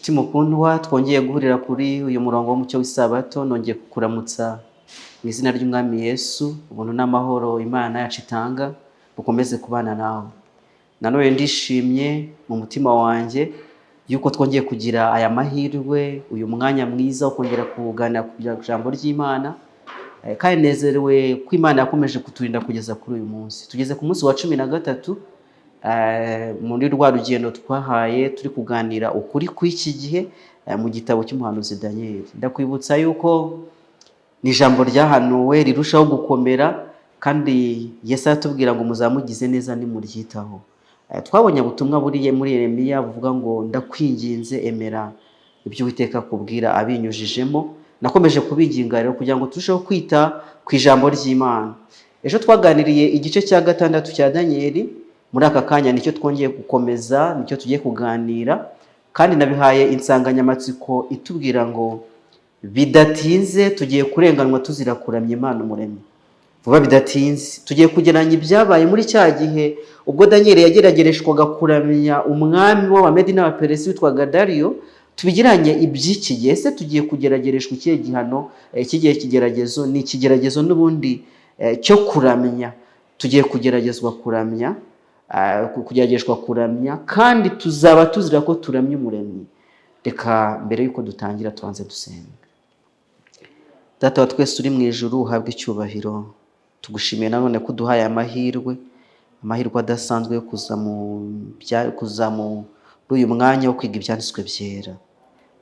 Nshuti mukundwa, twongeye guhurira kuri uyu murongo w'umucyo w'isabato, nongeye kukuramutsa mu izina ry'Umwami Yesu. Ubuntu n'amahoro Imana yacu itanga bukomeze kubana nawe. Nanone ndishimye mu mutima wanjye yuko twongeye kugira aya mahirwe, uyu mwanya mwiza wo kongera kuganira ku ijambo ry'Imana, kandi nezerewe ko Imana yakomeje kuturinda kugeza kuri uyu munsi. Tugeze ku munsi wa 13 muri rwa rugendo twahaye turi kuganira ukuri kw'iki gihe mu gitabo cy'umuhanuzi Daniel. Ndakwibutsa yuko ni ijambo ryahanuwe rirushaho gukomera, kandi Yesu atubwira ngo muzamugize neza nimuryitaho. Twabonye ubutumwa buriye muri Yeremiya buvuga ngo ndakwinginze emera ibyo Uwiteka akubwira abinyujijemo. Nakomeje kubiginga rero kugira ngo turusheho kwita ku ijambo ry'Imana. Ejo twaganiriye igice cya 6 cya Daniel. Muri aka kanya nicyo twongeye gukomeza, nicyo tugiye kuganira, kandi nabihaye insanganyamatsiko itubwira ngo bidatinze tugiye kurenganwa tuzira kuramya Imana Umuremyi. Vuba bidatinze tugiye kugeranya ibyabaye muri cya gihe ubwo Daniel yageragereshwaga kuramya umwami w'Abamedi n'Abaperesi witwaga Dariyo. Tubigiranye iby'iki gihe. Ese tugiye kugeragereshwa ikihe gihano? Iki gihe kigeragezo ni ikigeragezo n'ubundi cyo kuramya. Tugiye kugeragezwa kuramya, kugerageshwa kuramya, kandi tuzaba tuzira ko turamya Umuremyi. Reka mbere yuko dutangira tubanze dusenga. Data wa twese uri mu ijuru, uhabwe icyubahiro. Tugushimiye nanone ko duhaye amahirwe adasanzwe yo kuza muri uyu mwanya wo kwiga ibyanditswe byera.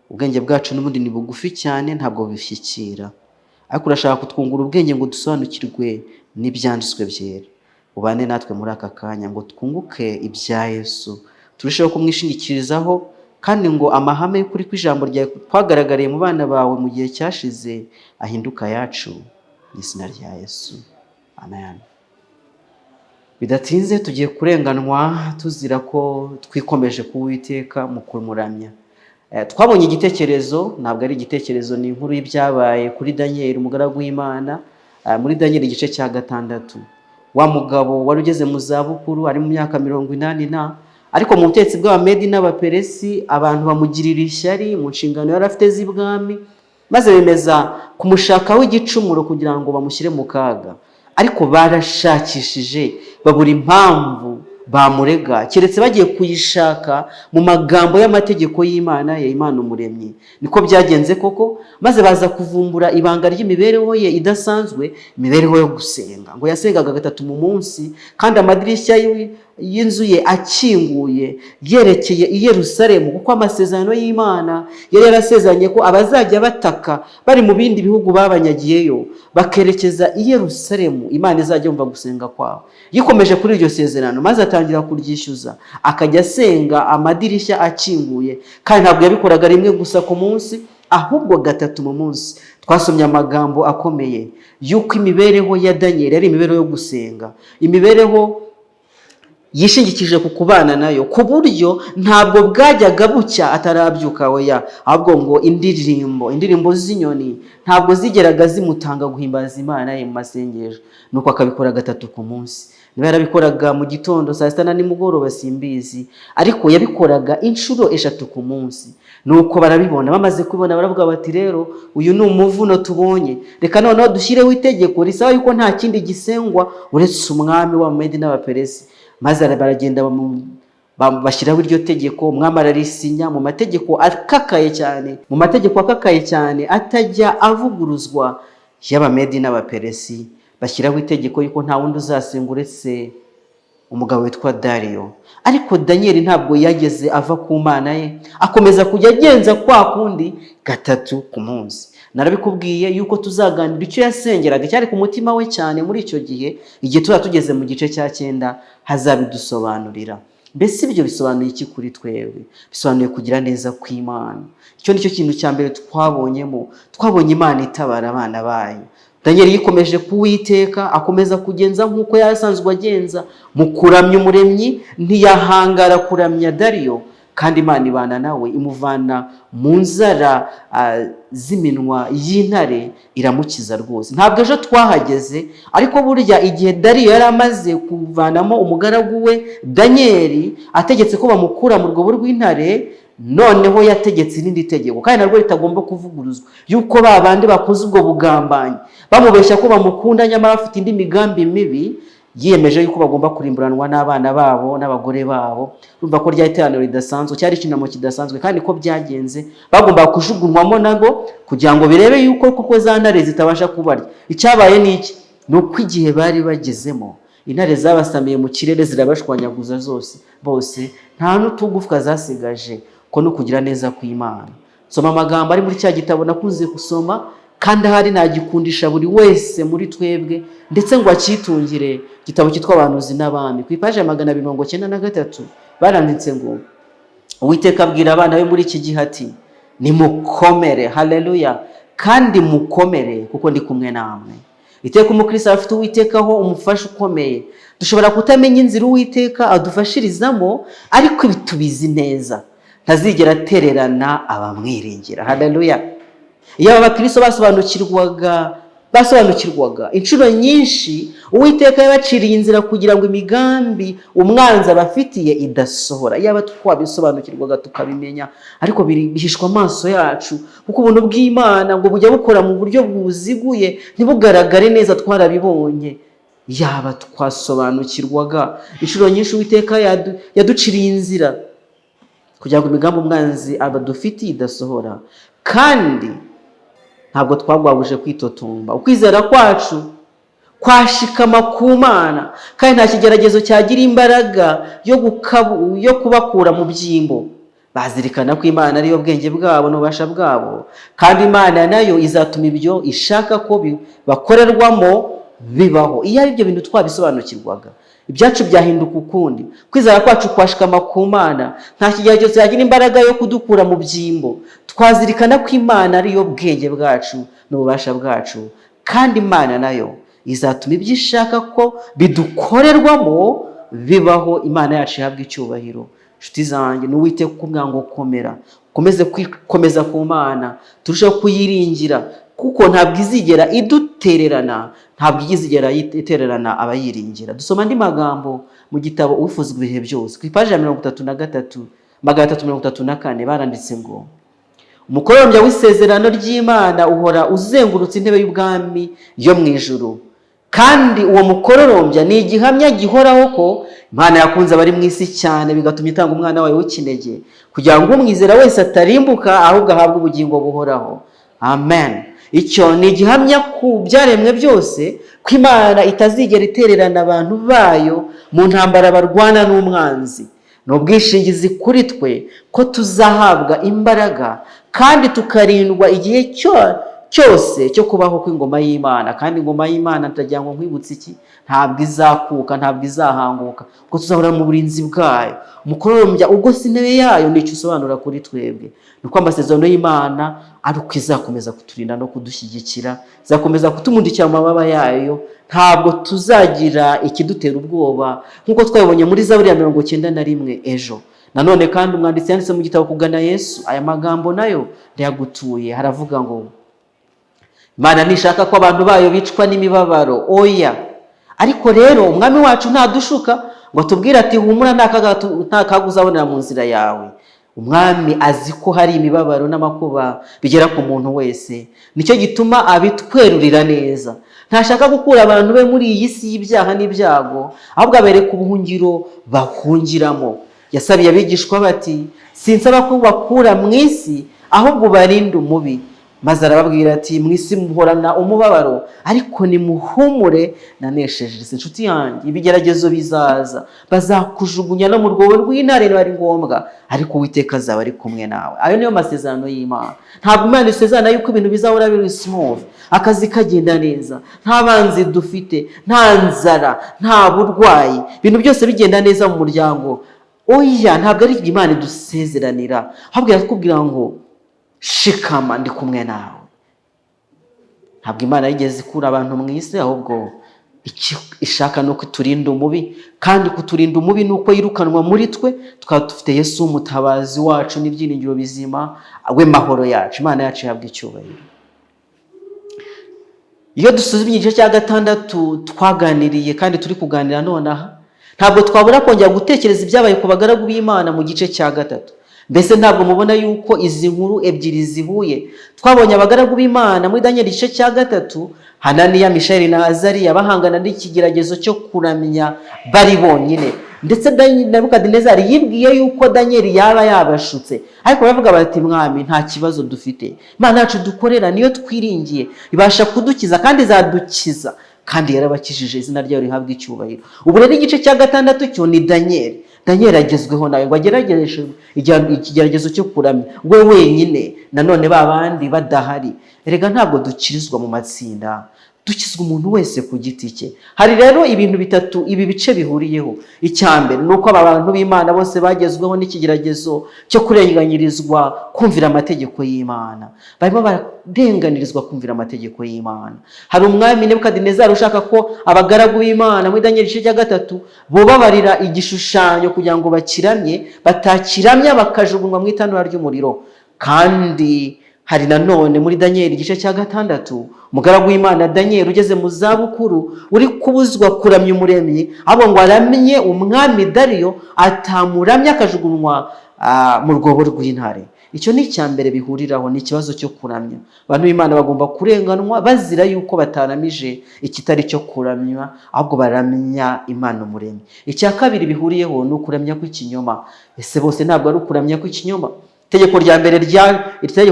Ubwenge bwacu n'ubundi ni bugufi cyane, ntabwo bishyikira, ariko urashaka kutwungura ubwenge ngo dusobanukirwe n'ibyanditswe byera. Ubane natwe muri aka kanya ngo twunguke ibya Yesu, turusheho kumwishingikirizaho, kandi ngo amahame y'ukuri kw'ijambo ryawe twagaragariye mu bana bawe mu gihe cyashize ahinduka yacu, mu izina rya Yesu, amen. Bidatinze tugiye kurenganwa tuzira ko twikomeje ku Uwiteka mu kumuramya. Twabonye igitekerezo, ntabwo ari igitekerezo, ni inkuru y'ibyabaye kuri Daniel umugaragu w'Imana. Muri Daniel igice cya 6, wa mugabo wari ugeze mu zabukuru, ari mu myaka 80, ariko mu butegetsi bw'Abamedi n'Abaperesi abantu bamugirira ishyari mu nshingano yari afite z'ibwami, maze bemeza kumushakaho igicumuro kugira ngo bamushyire mu kaga. Ariko barashakishije babura impamvu bamurega, keretse bagiye kuyishaka mu magambo y'amategeko y'Imana ya Imana Umuremyi. Niko byagenze koko, maze baza kuvumbura ibanga ry'imibereho ye idasanzwe, imibereho yo gusenga. Ngo yasengaga 3 mu munsi, kandi amadirishya y'inzu ye akinguye yerekeye i Yerusalemu, kuko amasezerano y'Imana yari yarasezeranye ko abazajya bataka bari mu bindi bihugu babanyagiyeyo bakerekeza i Yerusalemu, Imana izajya yumva gusenga kwabo. Yikomeje kuri iryo sezerano, maze atangira kuryishyuza, akajya asenga amadirishya akinguye, kandi ntabwo yabikoraga rimwe gusa ku munsi, ahubwo 3 mu munsi. Twasomye amagambo akomeye yuko imibereho ya Daniel yari imibereho yo gusenga, imibereho yishingikije ku kubana nayo, ku buryo ntabwo bwajyaga bucya atarabyuka weya, ahubwo ngo indirimbo z'inyoni ntabwo zigeraga zimutanga guhimbaza Imana ye mu masengesho. Nuko akabikora 3 ku munsi. Niba yarabikoraga mu gitondo, saa sita na nimugoroba simbizi, ariko yabikoraga inshuro 3 ku munsi. Nuko barabibona, bamaze kubibona baravuga bati rero uyu ni umuvuno tubonye, reka noneho dushyireho itegeko risaba yuko nta kindi gisengwa uretse umwami w'Abamedi n'Abaperesi. Maze baragenda bashyiraho iryo tegeko, umwami ararisinya mu mategeko akakaye cyane, atajya avuguruzwa y'Abamedi n'Abaperesi. Bashyiraho itegeko yuko nta wundi uzasenga uretse umugabo witwa Dariyo. Ariko Daniel ntabwo yageze ava ku Mana ye, akomeza kujya agenza kwa kundi 3 ku munsi. Narabikubwiye yuko tuzaganira icyo yasengeraga cyari ku mutima we cyane muri icyo gihe. Igihe tugeze mu gice cya 9 hazabidusobanurira. Mbese ibyo bisobanuye iki kuri twebwe? Bisobanuye kugira neza kw'Imana. Icyo nicyo kintu cya mbere twabonye Imana itabara abana bayo. Daniel yikomeje ku Uwiteka, akomeza kugenza nk'uko yasanzwe agenza mu kuramya Umuremyi, ntiyahangara kuramya Dariyo, kandi Imana ibana nawe, imuvana mu nzara z'iminwa y'intare, iramukiza rwose. Ntabwo ejo twahageze, ariko burya igihe Dariyo yari amaze kuvanamo umugaragu we Daniel, ategetse ko bamukura mu rwobo rw'intare, noneho yategetse irindi tegeko kandi narwo ritagomba kuvuguruzwa, yuko ba bandi bakoze ubwo bugambanyi bamubeshya ko bamukunda nyamara bafite indi migambi mibi, yiyemeje yuko bagomba kurimburanwa n'abana babo n'abagore babo. Urumva ko ryari iteraniro ridasanzwe, cyari icyunamo kidasanzwe, kandi ko byagenze bagomba kujugunywamo nago kugira ngo birebe yuko koko za ntare zitabasha kubarya. Icyabaye ni iki? Ni uko igihe bari bagezemo intare zabasamiye mu kirere zirabashwanyaguza bose, nta n'utugufwa zasigaje. Ko no kugira neza kw'Imana. Soma amagambo ari muri cya gitabo nakunze gusoma, kandi ahari nagikundisha buri wese muri twebwe, ndetse ngo akitungire. Igitabo cyitwa Abahanuzi n'Abami, ku ipaji ya 293 baranditse ngo Uwiteka abwira abana be muri iki gihe ati, nimukomere, haleluya, kandi mukomere kuko ndi kumwe namwe. Iteka umukristo afite Uwiteka ho umufasha ukomeye. Dushobora kutamenya inzira Uwiteka adufashirizamo, ariko bitubizi neza ntazigera atererana abamwiringira. Haleluya. Iyo abakristo basobanukirwaga inshuro nyinshi Uwiteka yabaciriye inzira kugira ngo imigambi umwanzi abafitiye idasohora. Yaba twabisobanukirwaga tukabimenya, ariko bihishwa amaso yacu, kuko ubuntu bw'Imana ngo bujya bukora mu buryo bwuziguye ntibugaragare neza, twarabibonye. Yaba twasobanukirwaga inshuro nyinshi Uwiteka yaduciriye inzira kugira ngo imigambi umwanzi abadufitiye idasohora, kandi ntabwo twagwabuje kwitotomba. Ukwizera kwacu kwashikama ku Mana, kandi nta kigeragezo cyagira imbaraga yo kubakura mu byimbo. Bazirikana ko Imana ariyo bwenge bwabo n'ububasha bwabo, kandi Imana nayo izatuma ibyo ishaka ko bakorerwamo bibaho. Iyo ari ibyo bintu twabisobanukirwaga, ibyacu byahinduka ukundi. Kwizera kwacu kwashikama ku Mana, nta kigeragezo cyagira imbaraga yo kudukura mu byimbo. Twazirikana ko Imana ariyo bwenge bwacu n'ububasha bwacu, kandi Imana nayo izatuma ibyo ishaka ko bidukorerwamo bibaho. Imana yacu ihabwa icyubahiro. Nshuti zanjye, ni Uwiteka ukubwira ngo komera, komeza ku Mana, turusheho kuyiringira, kuko ntabwo izigera idutererana, ntabwo izigera itererana abayiringira. Dusoma andi magambo mu gitabo Uwifuzwa ibihe byose, ku ipaji ya 334 baranditse ngo, umukororombya w'isezerano ry'Imana uhora uzengurutse intebe y'ubwami yo mu ijuru, kandi uwo mukororombya ni igihamya gihoraho ko Imana yakunze abari mu isi cyane, bigatuma itanga umwana wayo w'ikinege, kugira ngo umwizera wese atarimbuka, ahubwo ahabwe ubugingo buhoraho. Amen. Icyo ni igihamya ku byaremwe byose ko Imana itazigera itererana abantu bayo mu ntambara barwana n'umwanzi. Ni ubwishingizi kuri twe ko tuzahabwa imbaraga kandi tukarindwa igihe cyose cyo kubaho kw'ingoma y'Imana. Kandi ingoma y'Imana ndagira ngo nkwibutse iki? Ntabwo izakuka, ntabwo izahanguka, kuko tuzahora mu burinzi bwayo. Umukororombya ugose intebe yayo nicyo usobanura kuri twebwe. Nuko amasezerano y'Imana ari uko izakomeza kuturinda no kudushyigikira, izakomeza kutumundikira mu mababa yayo. Ntabwo tuzagira ikidutera ubwoba, nk'uko twabibonye muri Zaburi ya 91 ejo. Nanone kandi umwanditsi yanditse mu gitabo Kugana Yesu, aya magambo nayo ndayagutuye. Haravuga ngo, Imana ntishaka ko abantu bayo bicwa n'imibabaro, oya, ariko rero umwami wacu ntadushuka ngo atubwire ati humura nta kaga uzabonera mu nzira yawe. Umwami azi ko hari imibabaro n'amakuba bigera ku muntu wese, nicyo gituma abitwerurira neza. Ntashaka gukura abantu be muri iyi si y'ibyaha n'ibyago, ahubwo abereka ubuhungiro bahungiramo. Yasabiye abigishwa bati, sinsaba ko bakura mu isi, ahubwo barinde umubi. Maze arababwira ati, mu isi muhorana umubabaro, ariko nimuhumure nanesheje. Inshuti yanjye, ibigeragezo bizaza, bazakujugunya no mu rwobo rw'intare niba ari ngombwa, ariko Uwiteka azaba ari kumwe nawe. Ayo niyo masezerano y'Imana. Ntabwo Imana isezerana yuko ibintu bizahora biri smooth, akazi kagenda neza, nta banzi dufite, nta nzara, nta burwayi, ibintu byose bigenda neza mu muryango. Oya, ntabwo ari Imana idusezeranira, ahubwo iratubwira ngo shikama, ndi kumwe nawe. Ntabwo Imana yigeze ikura abantu mu isi, ahubwo ishaka no kuturinda umubi, kandi kuturinda umubi nuko yirukanwa muri twe, tukaba dufite Yesu umutabazi wacu n'ibyiringiro bizima, we mahoro yacu. Imana yacu ihabwa icyubahiro. Iyo dusuzumye igice cya 6 twaganiriye kandi turi kuganira nonaha, ntabwo twabura kongera gutekereza ibyabaye ku bagaragu b'Imana mu gice cya 3. Mbese ntabwo mubona yuko izi nkuru ebyiri zihuye? Twabonye abagaragu b'Imana muri Daniel igice cya 3, Hananiya, Mishayeli na Azariya bahangana n'ikigeragezo cyo kuramya bari bonyine, ndetse Nebukadinezari yibwiye yuko Daniel yaba yabashutse, ariko baravuga bati mwami nta kibazo dufite, Imana yacu dukorera niyo twiringiye, ibasha kudukiza kandi izadukiza, kandi yarabakijije, izina ryayo rihabwa icyubahiro. Ubu rero igice cya 6 cyo ni Daniel agezweho nawe ngo agerageje ikigeragezo cyo kuramya we wenyine, nanone babandi badahari. Erega ntabwo dukirizwa mu matsinda, dukizwa umuntu wese ku giti cye. Hari rero ibintu bitatu ibi bice bihuriyeho. Icyambere nuko aba bantu b'Imana bose bagezweho n'ikigeragezo cyo kurenganyirizwa kumvira amategeko y'Imana, barimo bararenganirizwa kumvira amategeko y'Imana. Hari umwami Nebukadinezari ushaka ko abagaragu b'Imana muri Daniel igice cya 3 bobabarira igishushanyo kugira ngo bakiramye, batakiramya bakajugunywa mu itanura ry'umuriro. Kandi hari nanone muri Daniel igice cya 6 umugaragu w'Imana Daniel ugeze mu zabukuru uri kubuzwa kuramya umuremyi, abo ngo aramye umwami Dariyo atamuramya akajugunywa mu rwobo rw'intare. Icyo ni icyambere bihuriraho, ni ikibazo cyo kuramya. Abantu b'Imana bagomba kurenganwa bazira yuko bataramije ikitari cyo kuramywa, ahubwo baramya Imana umuremyi. Icya kabiri bihuriyeho ni ukuramya kw'ikinyoma. Ese bose ntabwo ari ukuramya kw'ikinyoma? Itegeko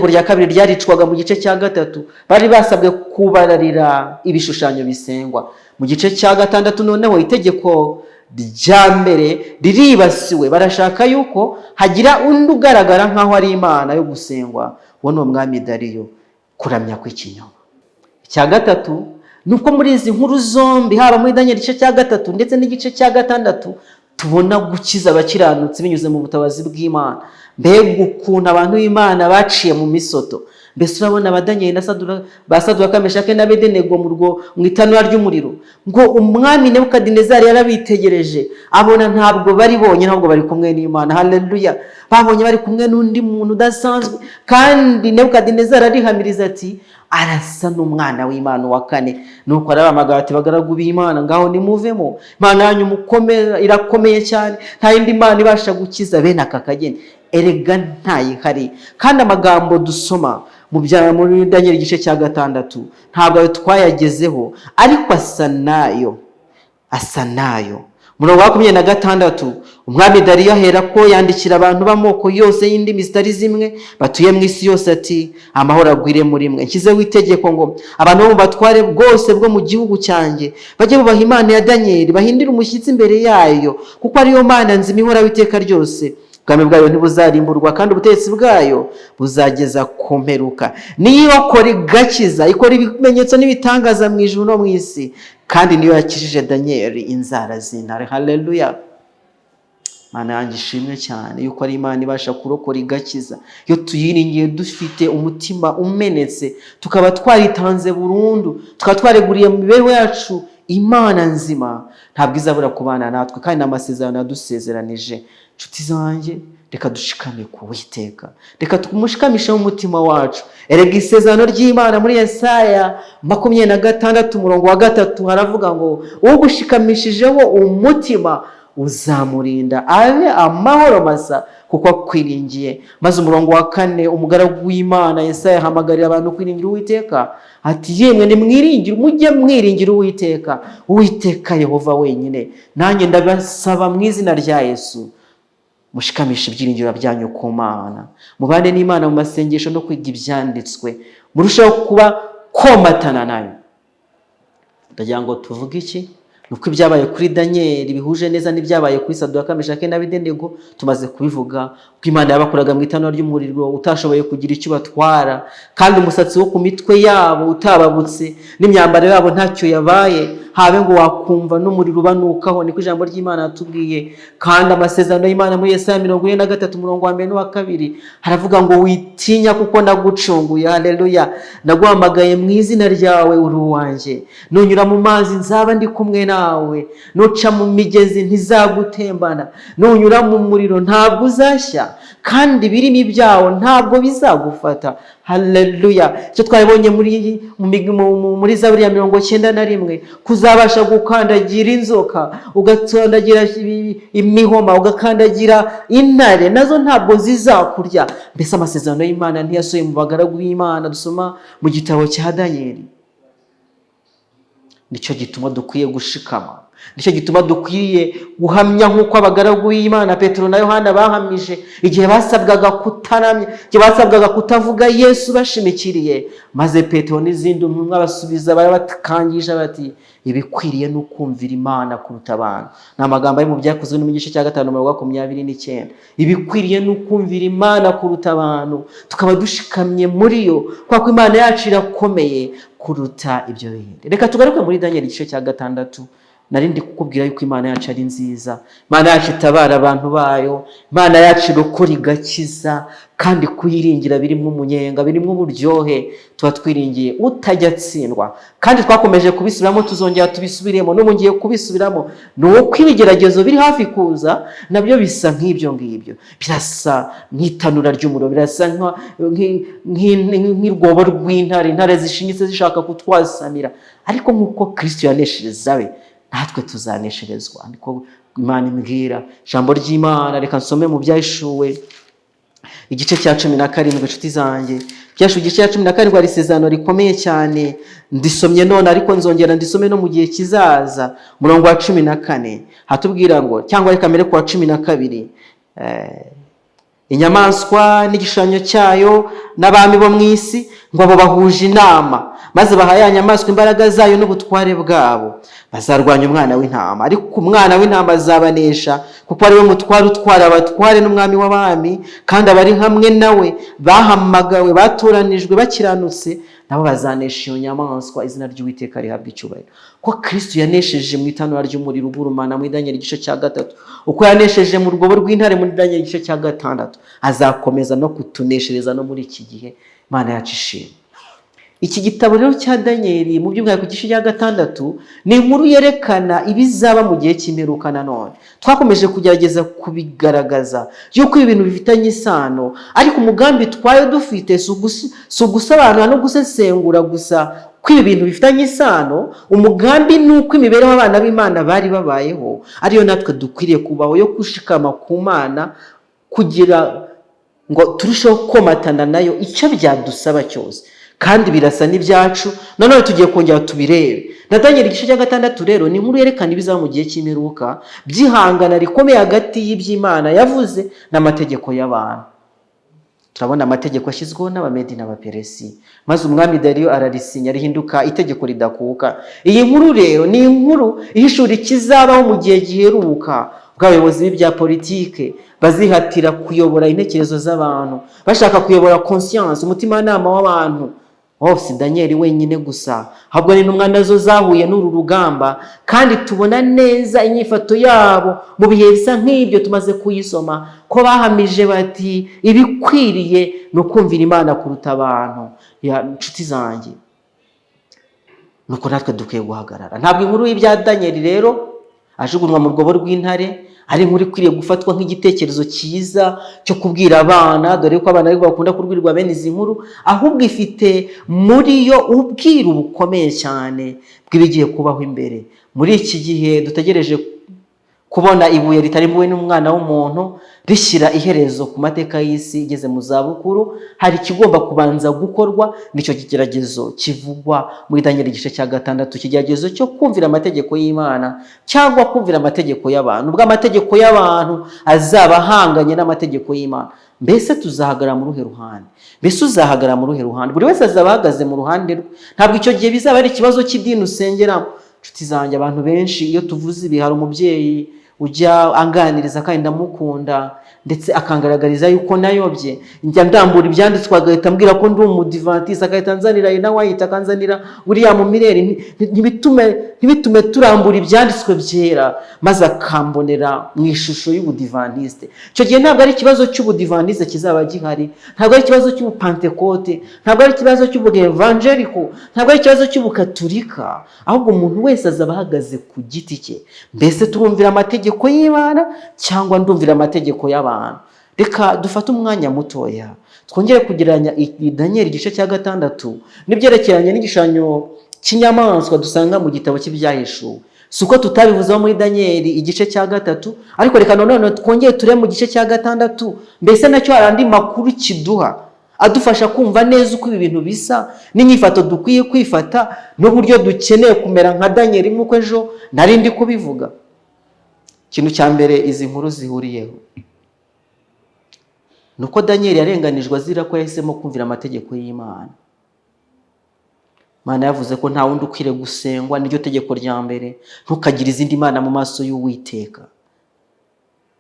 rya kabiri ryaricwaga mu gice cya 3, bari basabwe kubararira ibishushanyo bisengwa. Mu gice cya 6 noneho itegeko rya mbere riribasiwe, barashaka yuko hagira undi ugaragara nk'aho ari Imana yo gusengwa, uwo ni umwami Dariyo, kuramya kw'ikinyoma. Icya 3 nuko muri izi nkuru zombi, haba muri Daniel igice cya 3 ndetse n'igice cya 6, tubona gukiza abakiranutsi binyuze mu butabazi bw'Imana. Mbega ukuntu abantu b'Imana baciye mu misoto! Mbese urabona abadanyeli ba Saduraka, Meshaki na Abedenego mu itanura ry'umuriro, ngo umwami Nebukadinezari yarabitegereje abona ntabwo bari bonyine, ahubwo bari kumwe n'Imana. Haleluya! Babonye bari kumwe n'undi muntu udasanzwe, kandi Nebukadinezari arihamiriza ati arasa n'umwana w'Imana wa 4. Nuko arabahamagara ati bagaragu b'Imana, ngaho nimuvemo, Imana yanyu irakomeye cyane, nta yindi Mana ibasha gukiza bene aka kageni. Erega ntayihari. Kandi amagambo dusoma muri Daniel igice cya 6 ntabwo ayo twayagezeho, ariko asa nayo. Murongo wa 26, umwami Dariyo ahera ko yandikira abantu b'amoko yose y'indimi zitari zimwe batuye mu isi yose ati amahoro agwire muri mwe. Nshyizeho itegeko ngo abantu bo mu batware bwose bwo mu gihugu cyanjye bajye bubaha Imana ya Daniel, bahindire umushyitsi imbere yayo, kuko ariyo Mana nzima ihoraho iteka ryose. Ubwami bwayo ntibuzarimburwa, kandi ubutegetsi bwayo buzageza ku mperuka. Niyo ikora igakiza, ikora ibimenyetso n'ibitangaza mu ijuru no mu isi, kandi niyo yakijije Daniel inzara z'intare. Haleluya! Mana yanjye ishimwe cyane yuko ari Imana ibasha kurokora igakiza. Iyo tuyiringiye dufite umutima umenetse, tukaba twaritanze burundu, tukaba twareguriye mu mibereho yacu Imana nzima, ntabwo izabura kubana natwe, kandi n'amasezerano yadusezeranije. Nshuti zanjye, reka dushikame ku Uwiteka, reka tumushikamishe mu mutima wacu. Erega isezerano ry'Imana muri Yesaya 26 umurongo wa 3 haravuga ngo ugushikamishije umutima uzamurinda abe amahoro masa, kuko akwiringiye. Maze umurongo wa 4 umugaragu w'Imana Yesaya ahamagarira abantu kwiringira Uwiteka ati yemwe nimwiringire, mujye mwiringira Uwiteka, Uwiteka Yehova wenyine. Nanjye ndabasaba mu izina rya Yesu, mushikamishe ibyiringiro byanyu ku Mana, mubane n'Imana mu masengesho no kwiga ibyanditswe, murushaho kuba komatana nayo. Ndagira ngo tuvuge iki? Nuko ibyabaye kuri Daniel bihuje neza n'ibyabaye kuri Saduraka, Meshaki na Abedenego tumaze kubivuga, ko Imana yabakoraga mu itanura ry'umuriro utashoboye kugira icyo batwara, kandi umusatsi wo ku mitwe yabo utababutse, n'imyambaro yabo ntacyo yabaye, habe ngo wakumva n'umuriro ubanukaho. Niko ijambo ry'Imana yatubwiye. Kandi amasezerano y'Imana muri Yesaya 43 umurongo wa 1 n'uwa 2 haravuga ngo witinya kuko nagucunguye. Haleluya! Naguhamagaye mu izina ryawe, uri uwanjye. Nunyura mu mazi nzaba ndi kumwe nawe, nuca mu migezi ntizagutembana, nunyura mu muriro ntabwo uzashya, kandi ibirimi byawo ntabwo bizagufata. Haleluya! Icyo twabonye muri Zaburi ya 91, uzabasha gukandagira inzoka, ugakandagira imihoma, ugakandagira intare, nazo ntabwo zizakurya. Mbese amasezerano y'Imana ntiyasohoye mu bagaragu b'Imana dusoma mu gitabo cya Danieli. Nicyo gituma dukwiye gushikama, nicyo gituma dukwiye guhamya nk'uko abagaragu b'Imana Petero na Yohana bahamije igihe basabwaga kutaramya, igihe basabwaga kutavuga Yesu bashimikiriye, maze Petero n'izindi ntumwa basubiza barabakangisha bati ibikwiriye no kumvira Imana kuruta abantu. Ni amagambo ari mu Byakozwe no mu gice cya 5:29. Ibikwiriye no kumvira Imana kuruta abantu, tukaba dushikamye muri yo kuko Imana yacu irakomeye kuruta ibyo bindi. Reka tugaruke muri Daniel igice cya 6. Narindi kukubwira yuko Imana yacu ari nziza, Imana yacu itabara abantu bayo, Imana yacu irokora igakiza, kandi kuyiringira birimo umunyenga, birimo uburyohe. Tuba twiringiye utajya atsindwa, kandi twakomeje kubisubiramo, tuzongera tubisubiremo, no mungiye kubisubiramo. Nuko ibigeragezo biri hafi kuza nabyo bisa nk'ibyo ngibyo, birasa nk'itanura ry'umuriro, birasa nk'irwobo rw'intare, intare zishinyitse zishaka kutwasamira, ariko nk'uko Kristo yaneshereza we, natwe tuzanesherezwa. Niko Imana imbwira. Ijambo ry'Imana reka nsome mu Byahishuwe igice cya 17. Inshuti zanjye, Byahishuwe igice cya 17 hari isezerano rikomeye cyane. Ndisomye none ariko nzongera ndisome no mu gihe kizaza. Umurongo wa 14 hatubwira ngo, cyangwa reka mbere ku wa 12, inyamaswa n'igishushanyo cyayo n'abami bo mu isi ngo abo bahuje inama, maze baha ya nyamaswa imbaraga zayo n'ubutware bwabo. Bazarwanya umwana w'intama, ariko umwana w'intama azabanesha, kuko ari we mutware utwara abatware n'umwami w'abami, kandi abari hamwe nawe bahamagawe, batoranijwe, bakiranutse, nabo bazanesha iyo nyamaswa. Izina ry'Uwiteka rihabwa icyubahiro. Ko Kristo yanesheje mu itanura ry'umuriro ugurumana muri Daniel igice cya 3, uko yanesheje mu rwobo rw'intare muri Daniel igice cya 6, azakomeza no kutuneshereza no muri iki gihe. Imana yacu ishimwe. Iki gitabo rero cya Danieli mu by'umwihariko igice cya 6 ni inkuru yerekana ibizaba mu gihe cy'imperuka. Nanone twakomeje kugerageza kubigaragaza yuko ibintu bifitanye isano, ariko umugambi twayo dufite si ugusobanura no gusesengura gusa ko ibi bintu bifitanye isano. Umugambi ni uko imibereho abana b'Imana bari babayeho ariyo natwe dukwiriye kubaho, yo gushikama ku Mana kugira ngo turusheho komatana nayo icyo byadusaba cyose, kandi birasa n'ibyacu. Nanone tugiye kongera tubirebe. Na Daniel igice cya 6 rero ni inkuru yerekana ibizaba mu gihe cy'imperuka, byihangana rikomeye hagati y'iby'Imana yavuze n'amategeko y'abantu. Turabona amategeko ashyizweho n'Abamedi n'Abaperesi, maze umwami Dariyo ararisinya, rihinduka itegeko ridakuka. Iyi nkuru rero ni inkuru ihishura ikizabaho mu gihe giheruka, ubwo abayobozi b'ibya politike bazihatira kuyobora intekerezo z'abantu, bashaka kuyobora conscience, umutimanama w'abantu. Si Daniel wenyine gusa, ahubwo ni n'umwana nazo zahuye n'uru rugamba, kandi tubona neza inyifato yabo mu bihe bisa nk'ibyo tumaze kuyisoma, ko bahamije bati ibikwiriye no kumvira Imana kuruta abantu. Inshuti zanjye, nuko natwe dukwiye guhagarara. Ntabwo inkuru y'ibya Daniel rero ajugunywa mu rwobo rw'intare ari inkuru ikwiriye gufatwa nk'igitekerezo cyiza cyo kubwira abana, dore ko abana ariko bakunda kurwirwa bene izi nkuru, ahubwo ifite muri yo ubwiru bukomeye cyane bw'ibigiye kubaho imbere. Muri iki gihe dutegereje kubona ibuye ritarimbuwe n'umwana w'umuntu rishyira iherezo ku mateka y'isi igeze mu zabukuru, hari ikigomba kubanza gukorwa. Nicyo kigeragezo kivugwa muri Daniel igice cya 6, ikigeragezo cyo kumvira amategeko y'Imana cyangwa kumvira amategeko y'abantu. Ubwo amategeko y'abantu azaba ahanganye n'amategeko y'Imana, mbese tuzahagarara mu ruhe ruhande? Mbese uzahagarara mu ruhe ruhande? Buri wese azaba ahagaze mu ruhande rwe. Ntabwo icyo gihe bizaba ari ikibazo cy'idini usengeramo. Inshuti zanjye, abantu benshi iyo tuvuze ibi, hari umubyeyi ujya anganiriza kandi ndamukunda, ndetse akangaragariza yuko nayobye. Njya ndambura ibyanditswe agahita ambwira ko ndi umudivantiste, agahita nzanira White, akanzanira William Mireri, ntibitume turambura ibyanditswe byera, maze akambonera mu ishusho y'ubudivantiste. Icyo gihe ntabwo ari ikibazo cy'ubudivantiste kizaba gihari, ntabwo ari ikibazo cy'ubupantekote, ntabwo ari ikibazo cy'ubuevangeliko, ntabwo ari ikibazo cy'ubukaturika, ahubwo umuntu wese azaba ahagaze ku giti cye. Mbese turumvira amategeko y'Imana cyangwa ndumvira amategeko y'abantu? Reka dufate umwanya mutoya twongere kugereranya Daniel igice cya 6 n'ibyerekeranye n'igishushanyo cy'inyamaswa dusanga mu gitabo cy'ibyahishuwe. Si uko tutabivuzeho muri Daniel igice cya 3, ariko reka none twongeye turebe mu gice cya 6, mbese nacyo hari andi makuru kiduha adufasha kumva neza uko ibi bintu bisa n'inyifato dukwiye kwifata n'uburyo dukeneye kumera nka Daniel nk'uko ejo nari ndi kubivuga. Ikintu cya mbere izi nkuru zihuriyeho nuko Daniel yarenganijwe azira ko yahisemo kumvira amategeko y'Imana. Imana yavuze ko nta wundi ukwiriye gusengwa, niryo tegeko rya mbere, ntukagire izindi mana mu maso y'Uwiteka.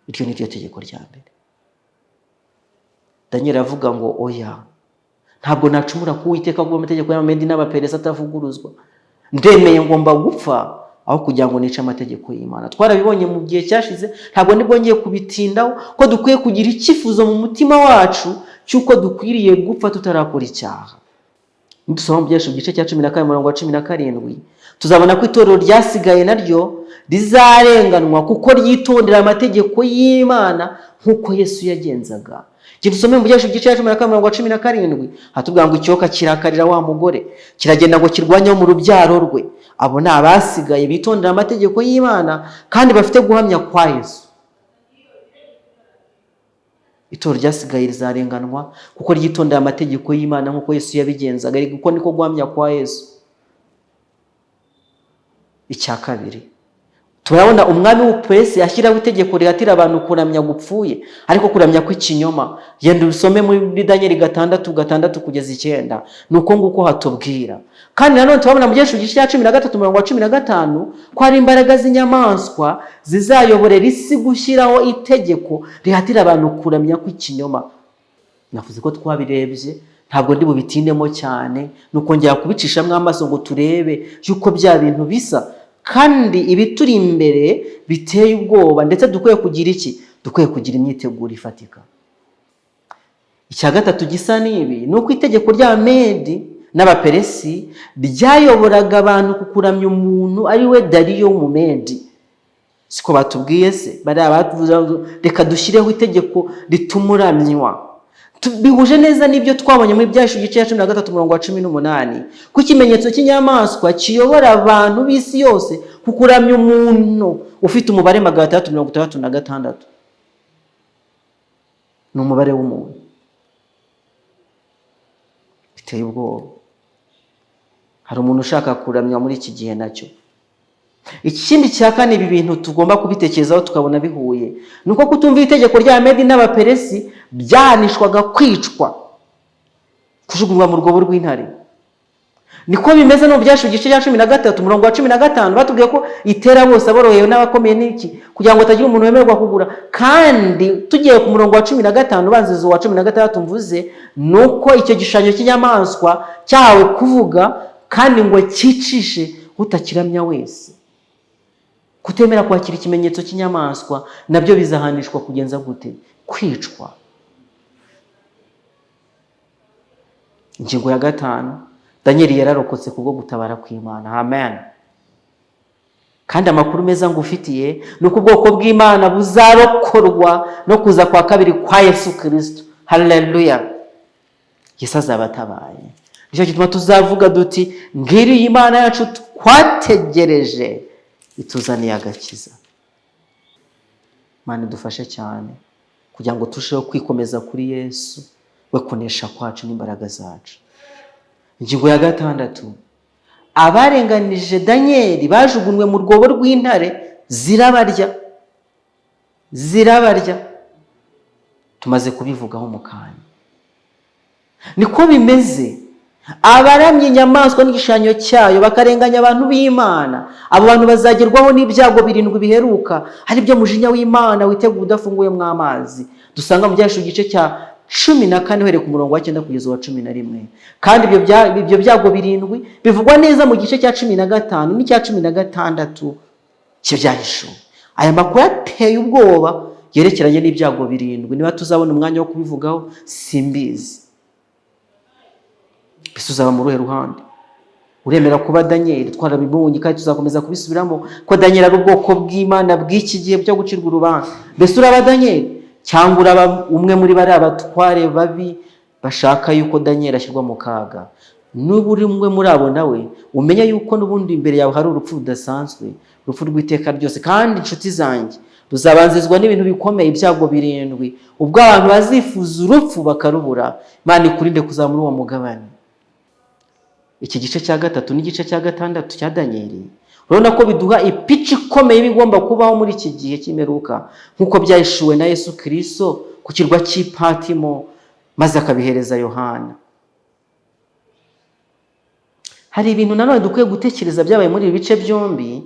Iryo niryo tegeko rya mbere. Daniel avuga ngo oya, ntabwo nacumura ku Uwiteka kubwo amategeko y'Abamedi n'Abaperesi atavuguruzwa. Ndemeye ngomba gupfa aho kugira ngo nice amategeko y'Imana. Twarabibonye mu gihe cyashize, ntabwo nibwo ngiye kubitindaho, ko dukwiye kugira icyifuzo mu mutima wacu cyuko dukwiriye gupfa tutarakora icyaha. Dusoma mu byesho gice cya 14:17, tuzabona ko itorero ryasigaye naryo rizarenganwa kuko ryitondera amategeko y'Imana nk'uko Yesu yagenzaga. Dusome mu byesho gice cya 14:17, hatubwira ngo icyoka kirakarira wa mugore, kiragenda ngo kirwanya mu rubyaro rwe. Abo ni abasigaye bitondera amategeko y'Imana kandi bafite guhamya kwa Yesu. Itorero ryasigaye rizarenganwa kuko ryitondera amategeko y'Imana nk'uko Yesu yabigenzaga, ariko uko niko guhamya kwa Yesu. Icya kabiri, turabona umwami w'Ubuperesi ashyiraho itegeko rihatira abantu kuramya gupfuye, ariko kuramya kw'ikinyoma. Yenda usome muri Daniel 6:6 kugeza 9, nuko nguko hatubwira. Kandi nanone turabona mu gice cya 13:15 ko hari imbaraga z'inyamaswa zizayoborera isi gushyiraho itegeko rihatira abantu kuramya kw'ikinyoma. Navuze ko twabirebye, ntabwo ndi bubitindemo cyane, nuko njya kubicishamo amaso ngo turebe yuko bya bintu bisa, kandi ibituri imbere biteye ubwoba, ndetse dukwiye kugira iki? Dukwiye kugira imyiteguro ifatika. Icya gatatu gisa n'ibi, nuko itegeko ry'Abamedi n'Abaperesi ryayoboraga abantu kukuramya umuntu ari we Dariyo w'Umumedi. Siko batubwiye se? Bari abatuvuze reka dushyireho itegeko ritumuramywa. Bihuje neza n'ibyo twabonye muri byashu gice cya 13:18, ko ikimenyetso cy'inyamaswa kiyobora abantu b'isi yose kukuramya umuntu ufite umubare 366. Ni umubare w'umuntu. Biteye ubwoba. Hari umuntu ushaka kuramya muri iki gihe nacyo. Ikindi cya kane, ibi bintu tugomba kubitekerezaho tukabona bihuye, nuko kutumvira itegeko ry'Abamedi n'Abaperesi byahanishwaga kwicwa, kujugunywa mu rwobo rw'intare. Niko bimeze no mu byashu gice cya 13:15 batubwiye ko itera bose aborohewe n'abakomeye n'iki, kugira ngo atagira umuntu wemerwa kugura. Kandi tugiye ku murongo wa 15 banzizo wa 16 mvuze, nuko icyo gishushanyo cy'inyamaswa cyahawe kuvuga kandi ngo cyicishe utakiramya wese. Kutemera kwakira ikimenyetso cy'inyamaswa nabyo bizahanishwa kugenza gute? Kwicwa. Ingingo ya 5, Daniel yararokotse kubwo gutabara kw'Imana. Amen. Kandi amakuru meza ngufitiye nuko ubwoko bw'Imana buzarokorwa no kuza kwa kabiri kwa Yesu Kristo. Haleluya. Yesu azabatabaye. Nicyo gituma tuzavuga duti ngiri Imana yacu twategereje ituzaniye agakiza. Imana idufashe cyane kugira ngo turusheho kwikomeza kuri Yesu, we kunesha kwacu n'imbaraga zacu. Ingingo ya 6, abarenganije Daniel bajugunywe mu rwobo rw'intare zirabarya. Tumaze kubivugaho mu kanya. Niko bimeze. Abaramye inyamaswa n'igishushanyo cyayo bakarenganya abantu b'Imana, abo bantu bazagerwaho n'ibyago 7 biheruka, ari byo mujinya w'Imana witeguye udafunguye mu amazi. Dusanga mu byashu gice cya 14 uhereye ku murongo wa 9 kugeza wa 11. Kandi ibyo byago 7 bivugwa neza mu gice cya 15 n'icya 16 cy'ibyahishuwe. Aya makuru ateye ubwoba yerekeranye n'ibyago 7. Niba tuzabona umwanya wo kubivugaho simbizi. Bisuzaba mu ruhe ruhande. Uremera kuba Daniel? Twarabibonye kandi tuzakomeza kubisubiramo ko Daniel ari ubwoko bw'Imana bw'iki gihe byo gucirwa urubanza. Mbese uraba Daniel cyangwa uraba umwe muri bari abatware babi bashaka yuko Daniel ashyirwa mu kaga? n'ubu uri umwe muri abo nawe umenya yuko n'ubundi imbere yawe hari urupfu rudasanzwe, urupfu rw'iteka ryose. kandi inshuti zanjye, ruzabanzizwa n'ibintu bikomeye, ibyago 7, ubwo abantu bazifuza urupfu bakarubura. Imana ikurinde kuzamura uwo mugabane. Iki gice cya 3 n'igice cya 6 cya Danieli, urabona ko biduha ipica ikomeye bigomba kubaho muri iki gihe cy'imperuka, nk'uko byahishuwe na Yesu Kristo ku kirwa cy'Ipatimo maze akabihereza Yohana. Hari ibintu nanone dukwiye gutekereza byabaye muri ibi bice byombi,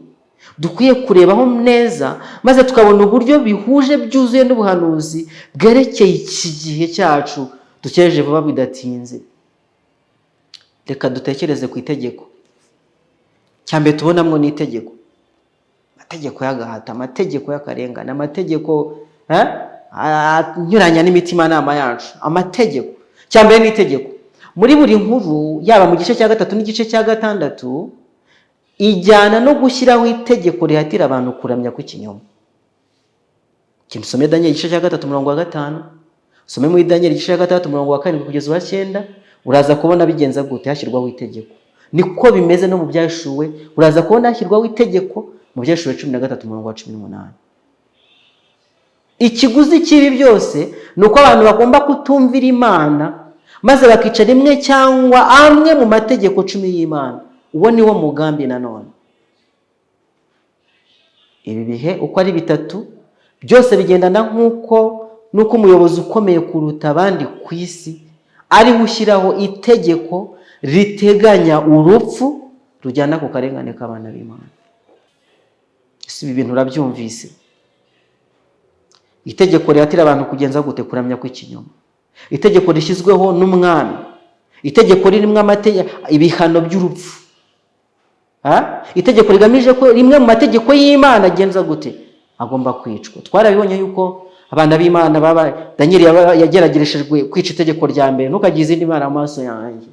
dukwiye kurebaho neza, maze tukabona uburyo bihuje byuzuye n'ubuhanuzi bwerekeye iki gihe cyacu dukereje vuba bidatinze. Reka dutekereze ku itegeko. Cyambere tubonamwo ni itegeko. Amategeko y'agahato, amategeko y'akarengane, amategeko anyuranya n'imitima nama yacu. Amategeko. Cyambere ni itegeko. Muri buri nkuru, yaba mu gice cya 3 n'igice cya 6, ijyana no gushyiraho itegeko rihatira abantu kuramya kw'ikinyoma. Kintu some Daniel igice cya 3 umurongo wa 5, some muri Daniel igice cya 6 umurongo wa 7 kugeza wa 9, uraza kubona bigenza gute hashyirwaho itegeko. Niko bimeze no mu byashuwe, uraza kubona hashyirwaho itegeko mu byashuwe 13 umurongo wa 18. Ikiguzi cy'ibi byose nuko abantu bagomba kutumvira Imana, maze bakica rimwe cyangwa amwe mu mategeko 10 y'Imana. Uwo ni wo mugambi nanone. Ibi bihe uko ari 3 byose bigendana nuko umuyobozi ukomeye kuruta abandi ku isi ari gushyiraho itegeko riteganya urupfu rujyana ku karengane k'abana b'Imana. Ibi bintu urabyumvise. Itegeko rihatira abantu kugenza gute kuramya kw'ikinyoma. Itegeko rishyizweho n'umwami. Itegeko ririmo ibihano by'urupfu. Itegeko rigamije ko rimwe mu mategeko y'Imana agenza gute agomba kwicwa. Twarabibonye yuko abana b'Imana Daniel yageragereshejwe kwica itegeko rya mbere, ntukagize izindi mana amaso yanjye.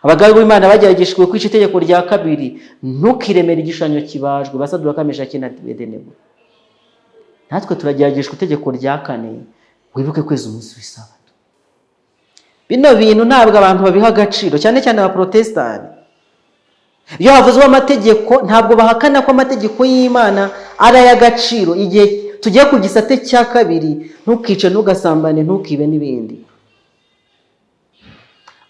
Abagabo b'Imana bageragereshejwe kwica itegeko rya 2, ntukiremere igishushanyo kibajwe, Basaduraka Meshaki na Abedenego. Natwe turagerageshwa itegeko rya 4, wibuke kweza umunsi w'Isabato. Bino bintu ntabwo abantu babiha agaciro, cyane cyane abaprotestani. Iyo havuzwe amategeko, ntabwo bahakana ko amategeko y'Imana ari ay'agaciro. Igihe tugiye ku gisate cya 2, ntukice, ntugasambane, ntukibe n'ibindi.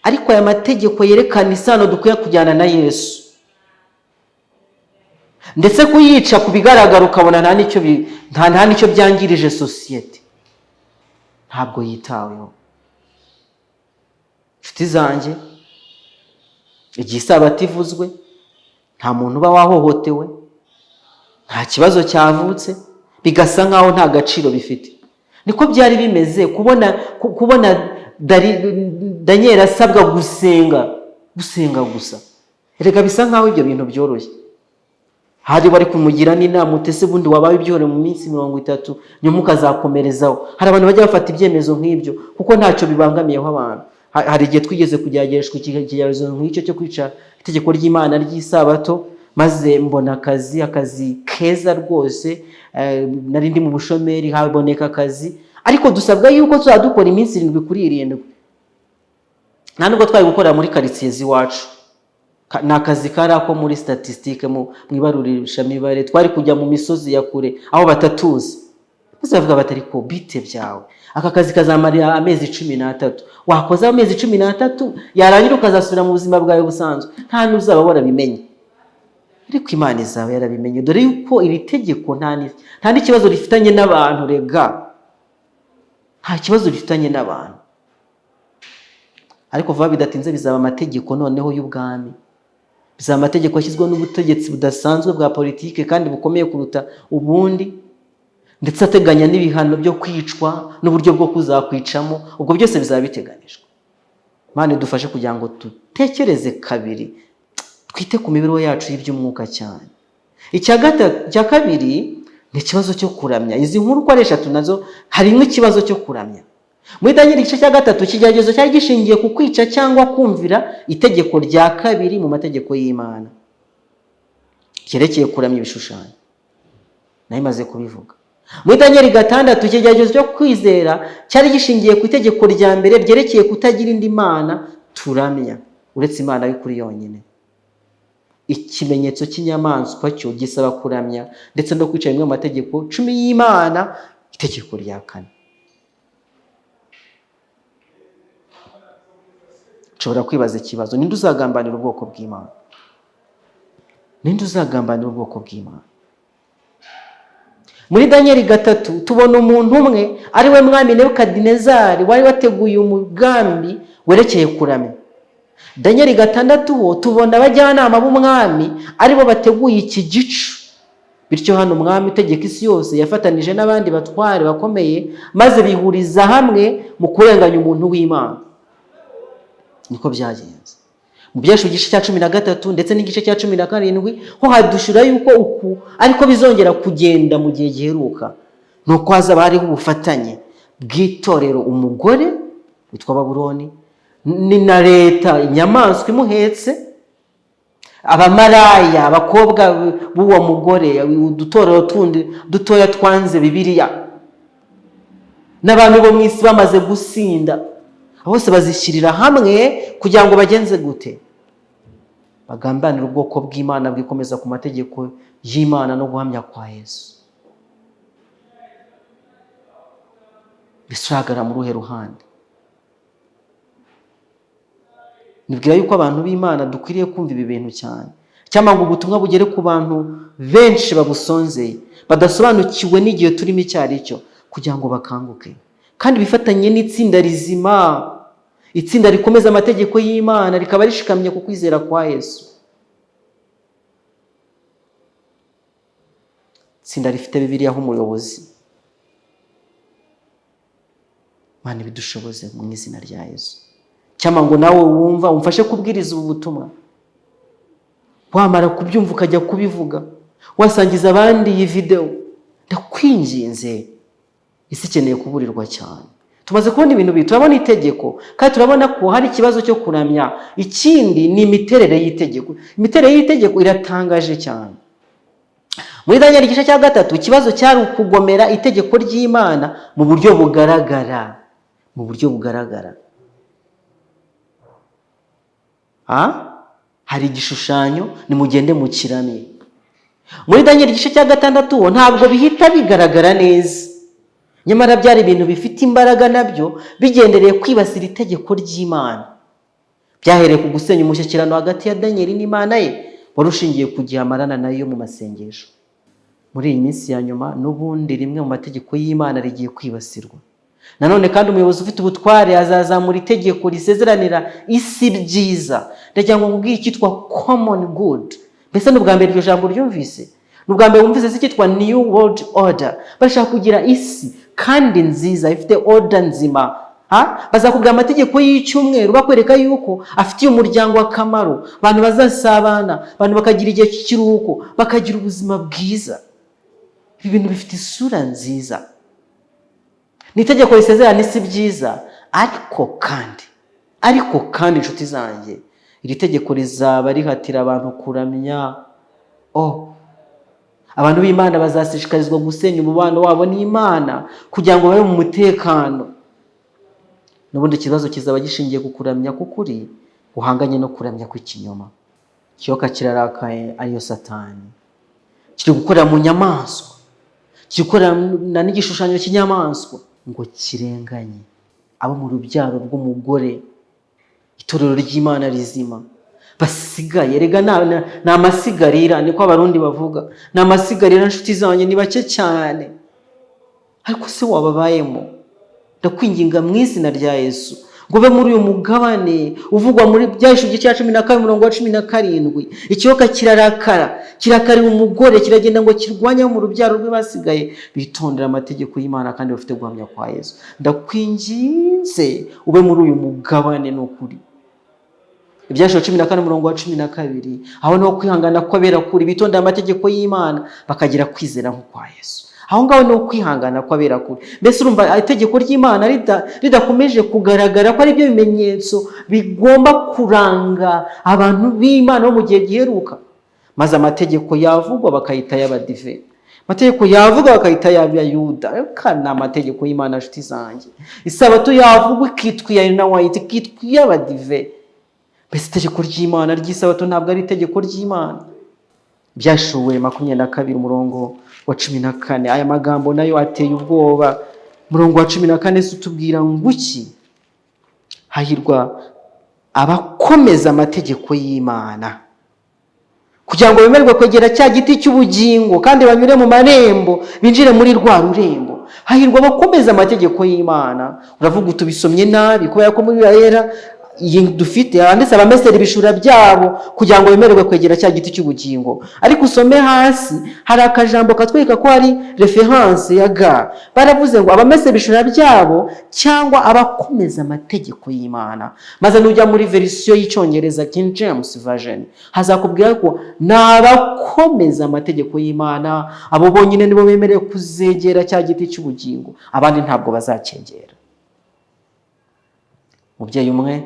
Ariko aya mategeko yerekana isano dukwiye kujyana na Yesu. Ndetse kuyica kubigaragara ukabona nta nicyo byangirije sosiyete, ntabwo yitaweho. Nshuti zanjye, igihe Isabato ivuzwe, nta muntu uba wahohotewe, nta kibazo cyavutse, bigasa nkaho nta gaciro bifite. Niko byari bimeze kubona Daniel asabwa gusenga gusa. Erega bisa nkaho ibyo bintu byoroshye. Hari bari kumugira n'inama, utese bundi wabaye ibyore mu minsi 30 nyuma ukazakomerezaho. Hari abantu bajya bafata ibyemezo nk'ibyo kuko ntacyo bibangamiyeho abantu. Hari igihe twigeze kugerageshwa ikigerezo nk'icyo cyo kwica itegeko ry'Imana ry'Isabato, maze mbona akazi keza rwose. Nari ndi mu bushomeri, haboneka akazi, ariko dusabwa yuko tuzadukora iminsi 7 kuri 7. Nta nubwo twari gukorera muri quartier z'iwacu, ni akazi kari ako muri statistique mu ibarurisha mibare. Twari kujya mu misozi ya kure aho batatuzi, bazavuga batari ko bite byawe, aka kazi kazamarira amezi 13. Wakoze amezi 13 yarangira ukazasubira mu buzima bwawe busanzwe, nta n'uzaba warabimenye. Ariko Imana izaba yarabimenye, dore yuko iri tegeko nta n'ikibazo rifitanye n'abantu. Rega nta kibazo rifitanye n'abantu, ariko vuba bidatinze bizaba amategeko noneho y'ubwami. Bizaba amategeko ashyizweho n'ubutegetsi budasanzwe bwa politike kandi bukomeye kuruta ubundi, ndetse ateganya n'ibihano byo kwicwa n'uburyo bwo kuzakwicamo. Ubwo byose bizaba biteganijwe. Imana idufashe kugira ngo dutekereze kabiri, twite ku mibereho yacu y'iby'umwuka cyane. Icya 2 ni ikibazo cyo kuramya. Izi nkuru uko ari 3 nazo harimo ikibazo cyo kuramya. Muri Daniel igice cya 3, ikigeragezo cyari gishingiye ku kwica cyangwa kumvira itegeko rya 2 mu mategeko y'Imana cyerekeye kuramya ibishushanyo. Nayo imaze kubivuga. Muri Daniel 6, ikigeragezo cyo kwizera cyari gishingiye ku itegeko rya mbere ryerekeye kutagira indi mana turamya. uretse Imana y'ukuri yonyine. Ikimenyetso cy'inyamaswa cyo gisaba kuramya ndetse no kwica bimwe mu mategeko 10 y'Imana, itegeko rya 4. Nshobora kwibaza ikibazo, ninde uzagambanira ubwoko bw'Imana? Ninde uzagambanira ubwoko bw'Imana? Muri Danieli 3 tubona umuntu umwe ari we mwami Nebukadinezari wari wateguye umugambi werekeye kuramya. Danieli 6 ho tubona abajyanama b'umwami ari bo bateguye iki gicu. Bityo hano umwami utegeka isi yose yafatanije n'abandi batware bakomeye maze bihuriza hamwe mu kurenganya umuntu w'Imana. Niko byagenze. Mu byesho igice cya 13 ndetse n'igice cya 17 ho hadushura yuko uku ariko bizongera kugenda mu gihe giheruka. Nuko hazaba hariho ubufatanye bw'itorero umugore witwa Babuloni ni na leta inyamaswa imuhetse, abamaraya abakobwa b'uwo mugore, udutorero tundi dutoya twanze Bibiliya, n'abantu bo mu isi bamaze gusinda, bose bazishyirira hamwe kugira ngo bagenze gute? Bagambanira ubwoko bw'Imana bwikomeza ku mategeko y'Imana no guhamya kwa Yesu. Bisagara mu ruhe ruhande. Nibwira yuko abantu b'Imana dukwiriye kumva ibi bintu cyane, cyangwa ngo ubutumwa bugere ku bantu benshi babusonzeye badasobanukiwe n'igihe turimo icyari cyo, kugira ngo bakanguke kandi bifatanye n'itsinda rizima, itsinda rikomeza amategeko y'Imana rikaba rishikamye ku kwizera kwa Yesu. Itsinda rifite Bibiliya nk'umuyobozi. Mana bidushoboze mu izina rya Yesu. Cyangwa ngo nawe wumva umfashe kubwiriza ubu butumwa, wamara kubyumva ukajya kubivuga, wasangiza abandi iyi video, ndakwinginze. Isi ikeneye kuburirwa cyane. Tumaze kubona ibintu bibi, turabona itegeko kandi turabona ko hari ikibazo cyo kuramya. Ikindi ni imiterere y'itegeko. Imiterere y'itegeko iratangaje cyane. Muri Danieli igice cya 3 ikibazo cyari ukugomera itegeko ry'Imana mu buryo bugaragara, mu buryo bugaragara. Hari igishushanyo nimugende mu kirami. Muri Danieli igice cya 6 ntabwo bihita bigaragara neza, nyamara byari ibintu bifite imbaraga nabyo bigendereye kwibasira itegeko ry'Imana. Byahereye ku gusenya umushyikirano hagati ya Danieli n'Imana ye warushingiye ku gihe amarana nayo mu masengesho. Muri iyi minsi ya nyuma n'ubundi rimwe mu mategeko y'Imana rigiye kwibasirwa. Nanone kandi umuyobozi ufite ubutware azazamura itegeko risezeranira isi byiza. Ndagira ngo nkubwire icyitwa common good. Mbese n'ubwa mbere iryo jambo ryumvise? N'ubwa mbere wumvise icyitwa new world order. Bashaka kugira isi kandi nziza ifite order nzima. Bazakubwira amategeko y'icyumweru bakwereka yuko afitiye umuryango akamaro, abantu bazasabana, abantu bakagira igihe cy'ikiruhuko, bakagira ubuzima bwiza. Ibi bintu bifite isura nziza. Ni itegeko risezerana isi byiza, ariko kandi inshuti zanjye, iri tegeko rizaba rihatira abantu kuramya. Abantu b'Imana bazashishikarizwa gusenya umubano wabo n'Imana kugira ngo babe mu mutekano. N'ubundi ikibazo kizaba gishingiye ku kuramya k'ukuri guhanganye no kuramya kw'ikinyoma. Kiyoka kirarakaye ariyo Satani, kiri gukorera mu nyamaswa, kiri gukorana n'igishushanyo cy'inyamaswa ngo kirenganye abo mu rubyaro rw'umugore, itorero ry'Imana rizima basigaye. Rega na amasigarira, niko abarundi bavuga, na amasigarira inshuti zanjye ni bake cyane. Ariko se wababayemo, ndakwinginga mu izina rya Yesu ngo be muri uyu mugabane uvugwa muri byashu igice cya 12:17. Ikiyoka kirakarira umugore, kiragenda ngo kirwanya mu rubyaro rwe basigaye bitondera amategeko y'Imana kandi bafite guhamya kwa Yesu. Ndakwinginze ube muri uyu mugabane n'ukuri. Ibyashu 14:12 aho no kwihangana kw'abera kuri bitondera amategeko y'Imana bakagira kwizera nko kwa Yesu. Aho ngaho no kwihangana kw'abera kuri. Mbese urumva itegeko ry'Imana ridakomeje kugaragara ko ari byo bimenyetso bigomba kuranga abantu b'Imana bo mu gihe giheruka. Maze amategeko yavugwa bakayita y'Abadive, amategeko yavugwa bakayita y'Abayuda. Kana amategeko y'Imana inshuti zanjye. Isabato yavugwa ikitwa iya Nawayiti, ikitwa y'Abadive. mbese itegeko ry'Imana ry'isabato ntabwo ari itegeko ry'Imana. Byashuwe 22 umurongo wa 14. Aya magambo nayo ateye ubwoba. Umurongo wa 14 se utubwira ngo iki? Hahirwa abakomeza amategeko y'Imana kugira ngo bemerwe kwegera cya giti cy'ubugingo kandi banyure mu marembo binjire muri rwa rurembo. Hahirwa abakomeza amategeko y'Imana. Uravuga utubisomye nabi kubera ko muri Bibiliya dufite handitse abamesera ibishura byabo kugira ngo bemerwe kwegera cya giti cy'ubugingo. Ariko usome hasi hari akajambo katwereka ko hari reference ya ga. Baravuze ngo abamesera ibishura byabo cyangwa abakomeza amategeko y'Imana. Maze nujya muri version y'Icyongereza King James Version hazakubwira ko n'abakomeza amategeko y'Imana, abo bonyine nibo bemerewe kuzegera cya giti cy'ubugingo, abandi ntabwo bazakegera. Mubyeyi umwe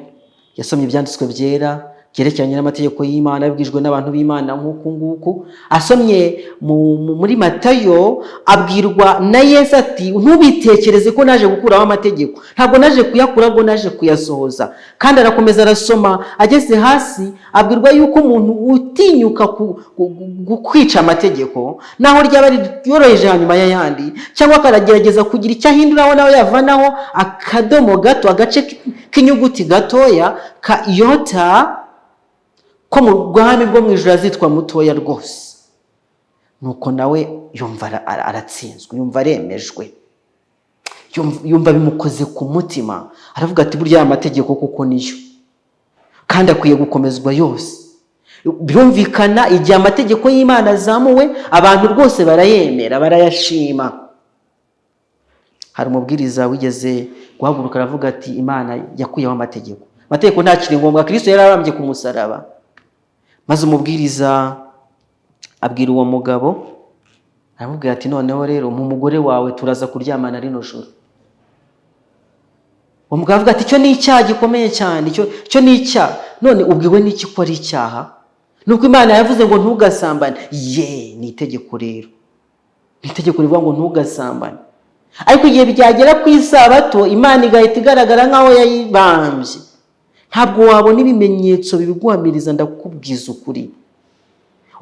yasomye ibyanditswe byera byerekeranye n'amategeko y'Imana yabwijwe n'abantu b'Imana nk'uku nguku. Asomye muri Matayo abwirwa na Yesu ati ntubitekereze ko naje gukuraho amategeko, ntabwo naje kuyakura, ahubwo naje kuyasohoza. Kandi arakomeza arasoma ageze hasi abwirwa yuko umuntu utinyuka kwica amategeko naho ryaba ryoroheje hanyuma y'ayandi, cyangwa akaragerageza kugira icyo ahinduraho nawe yavanaho akadomo gato, agace k'inyuguti gatoya ka iota, ko mu bwami bwo mu ijuru azitwa mutoya rwose. Nuko nawe yumva aratsinzwe, yumva aremejwe, yumva bimukoze ku mutima. Aravuga ati burya aya mategeko kuko niyo kandi akwiye gukomezwa yose. Birumvikana igihe amategeko y'Imana azamuwe abantu rwose barayemera, barayashima. Hari umubwiriza wigeze guhaguruka aravuga ati Imana yakuyeho amategeko. Amategeko ntakiri ngombwa, Kristo yararambye ku musaraba. Maze umubwiriza abwira uwo mugabo, aramubwira ati noneho rero mu mugore wawe turaza kuryamana rino joro. Uwo mugabo avuga ati cyo ni icyaha gikomeye cyane, cyo ni icyaha. None ubwiwe n'iki ko ari icyaha? Nuko Imana yavuze ngo ntugasambane. Ni itegeko rero, ni itegeko rivuga ngo ntugasambane. Ariko igihe byagera ku isabato Imana igahita igaragara nk'aho yayibambye, ntabwo wabona ibimenyetso bibiguhamiriza. Ndakubwiza ukuri,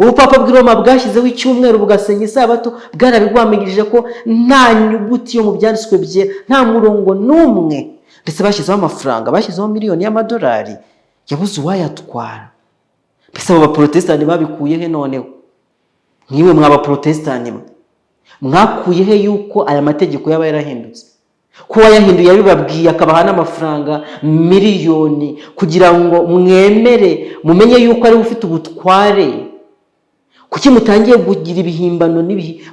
ubupapa bw'i Roma bwashyizeho icyumweru bugasenya isabato bwarabiguhamirije ko nta nyuguti yo mu byanditswe bye, nta murongo n'umwe. Ndetse bashyizeho amafaranga, bashyizeho miliyoni y'amadolari, yabuze uwayatwara. Mbese abo baprotestani babikuye he noneho? Mwiwe mw'abaprotestani mwakuye he yuko aya mategeko yaba yarahindutse? Ko yahinduye yabibabwiye akabaha n'amafaranga miliyoni kugira ngo mwemere mumenye yuko ari ufite ubutware. Kuki mutangiye kugira ibihimbano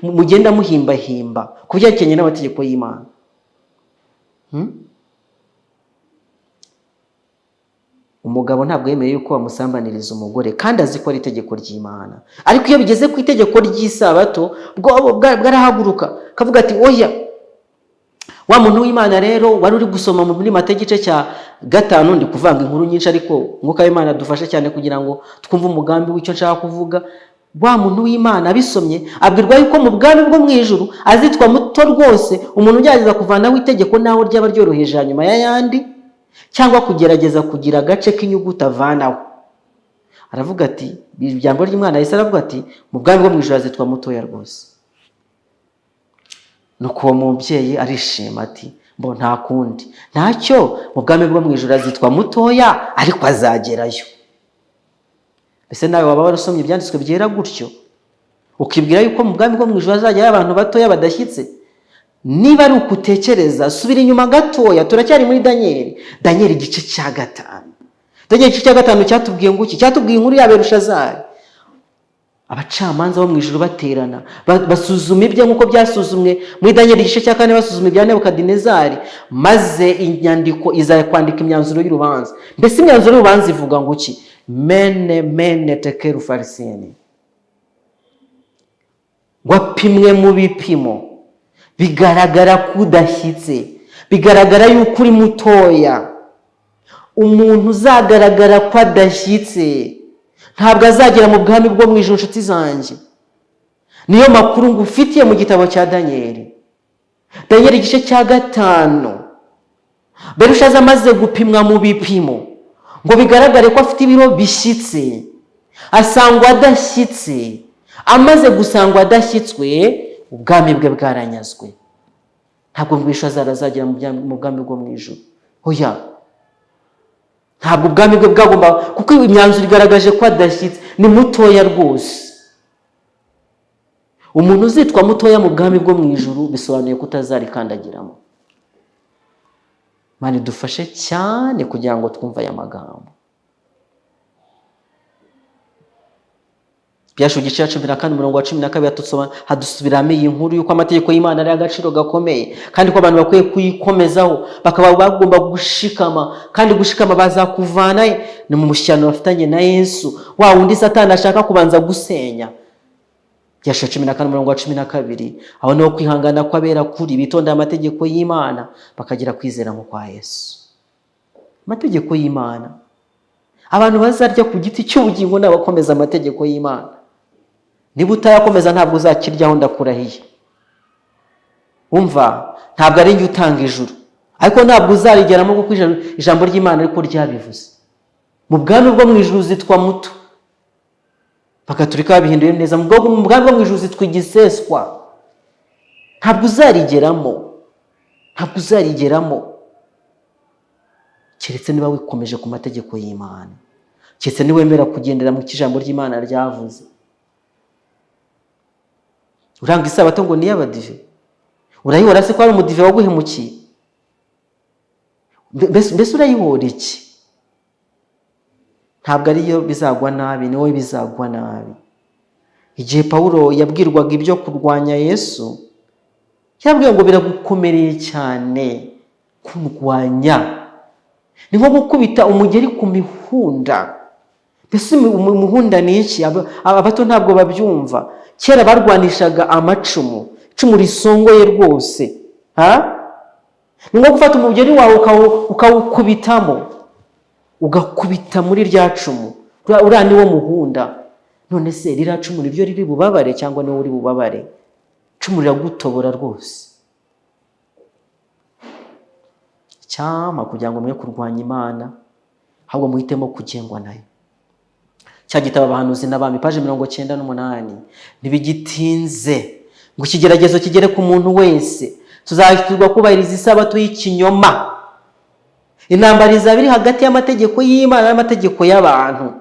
mugenda muhimbahimba ku byerekeranye n'amategeko y'Imana? Umugabo ntabwo yemeye yuko bamusambaniriza umugore kandi azi ko ari itegeko ry'Imana. Ariko iyo bigeze ku itegeko ry'isabato bwarahaguruka kavuga ati oya, wa muntu w'Imana rero wari uri gusoma muri Matayo igice cya 5, ndi kuvanga inkuru nyinshi ariko Mwuka w'Imana dufashe cyane kugira ngo twumve umugambi w'icyo nshaka kuvuga. Wa muntu w'Imana abisomye abwirwa yuko mu bwami bwo mu ijuru azitwa muto rwose, umuntu ugerageza kuvanaho itegeko naho ryaba ryoroheje hanyuma y'ayandi, cyangwa kugerageza kugira agace k'inyuguti avanaho. Aravuga ati ijambo ry'Imana Yesu aravuga ati mu bwami bwo mu ijuru azitwa mutoya rwose. Nuko uwo mubyeyi arishima ati mbo nta kundi, ntacyo, mu bwami bwo mu ijuru azitwa mutoya ariko azagerayo. Mbese nawe waba warasomye ibyanditswe byera gutyo ukibwira yuko mu bwami bwo mu ijuru azajyayo abantu batoya badashyitse? Niba ari ukutekereza, subira inyuma gatoya, turacyari muri Daniel igice cya 5. Daniel igice cya 5 cyatubwiye ngo iki? Cyatubwiye inkuru ya Belushazari. Abacamanza bo mu ijuru baterana basuzuma ibye nk'uko byasuzumwe muri Daniel igice cya 4, basuzuma ibya Nebukadinezari, maze inyandiko iza kwandika imyanzuro y'urubanza. Mbese imyanzuro y'urubanza ivuga ngo iki? Mene tekeru farisiyeni, wapimwe mu bipimo bigaragara ko udashyitse, bigaragara yuko uri mutoya. Umuntu uzagaragara ko adashyitse ntabwo azagera mu bwami bwo mu ijuru. Inshuti zanjye, niyo makuru ngufitiye mu gitabo cya Daniel igice cya 5. Belushaza amaze gupimwa mu bipimo, ngo bigaragare ko afite ibiro bishyitse, asangwa adashyitse. Amaze gusangwa adashyitswe, ubwami bwe bwaranyazwe. Ntabwo mbwisho azagera mu bwami bwo mu ijuru. Oya, ntabwo ubwami bwe bwagomba, kuko imyanzuro igaragaje ko adashyitse, ni mutoya rwose. Umuntu uzitwa mutoya mu bwami bwo mu ijuru bisobanuye ko utazarikandagiramo. Mani dufashe cyane kugira ngo twumve aya magambo. Byashu gice 14:12 hadusubiramo iyi nkuru yuko amategeko y'Imana ari agaciro gakomeye, kandi ko abantu bakwiye kuyikomezaho, bakaba bagomba gushikama, kandi gushikama bazakuvana ni mu mushyano bafitanye na Yesu, wa wundi Satani ashaka kubanza gusenya. Byashu 14:12 aho niho kwihangana kw'abera kuri bitonda amategeko y'Imana bakagira kwizera mu kwa Yesu. Amategeko y'Imana, abantu bazarya ku giti cy'ubugingo n'abakomeza amategeko y'Imana. Niba utayakomeza ntabwo uzakiryaho, ndakurahiye. Umva, ntabwo ari njye utanga ijuru, ariko ntabwo uzarigeramo kuko ijambo ry'Imana ariko ryabivuze. Mu bwami bwo mu ijuru zitwa muto, bakaturika babihinduye neza. Mu bwami bwo mu ijuru zitwa igiseswa. Ntabwo uzarigeramo keretse niba wikomeje ku mategeko y'Imana, keretse niwemera kugendera mu kijambo ry'Imana ryavuze. Uranga isabato ngo ni y'abadive, urayihora se ko ari umudive waguhemukiye? Mbese urayihora iki? Ntabwo ariyo bizagwa nabi, ni wowe bizagwa nabi. Igihe Pawulo yabwirwaga ibyo kurwanya Yesu, yabwiye ngo biragukomereye cyane kurwanya. Ni nko gukubita umugeri ku mihunda. Mbese umuhunda ni iki? Abato ntabwo babyumva. Kera barwanishaga amacumu, icumu risongoye rwose. Ni nko gufata umugeri wawe ukawukubitamo, ugakubita muri rya cumu. Uriya ni wo muhunda. None se ririya cumu niryo riri bubabare cyangwa niwo uri bubabare? Icumu riragutobora rwose. Cyama kugira ngo mwe kurwanya Imana, ahubwo muhitemo kugengwa nayo. Cya gitabo Abahanuzi n'Abami paje 98, ntibigitinze ngo ikigeragezo kigere ku muntu wese, tuzahitirwa kubahiriza isabato y'ikinyoma. Intambara izabiri hagati y'amategeko y'Imana n'amategeko y'abantu.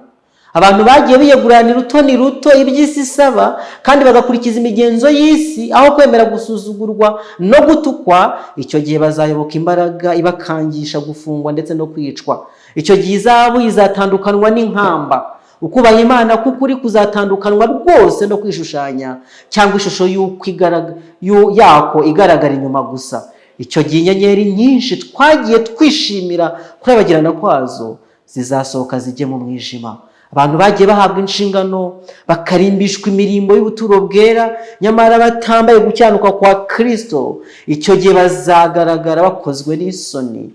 Abantu bagiye biyeguranira utoni ruto iby'isi isaba, kandi bagakurikiza imigenzo y'isi aho kwemera gusuzugurwa no gutukwa. Icyo gihe bazayoboka imbaraga ibakangisha gufungwa ndetse no kwicwa. Icyo gihe izabu izatandukanwa n'inkamba. Ukubaha Imana k'ukuri kuzatandukanwa rwose no kwishushanya cyangwa ishusho yako igaragara inyuma gusa. Icyo gihe inyenyeri nyinshi twagiye twishimira kurabagirana kwazo zizasohoka zijye mu mwijima. Abantu bagiye bahabwa inshingano bakarimbishwa imirimbo y'ubuturo bwera, nyamara batambaye gucyanuka kwa Kristo. Icyo gihe bazagaragara bakozwe n'isoni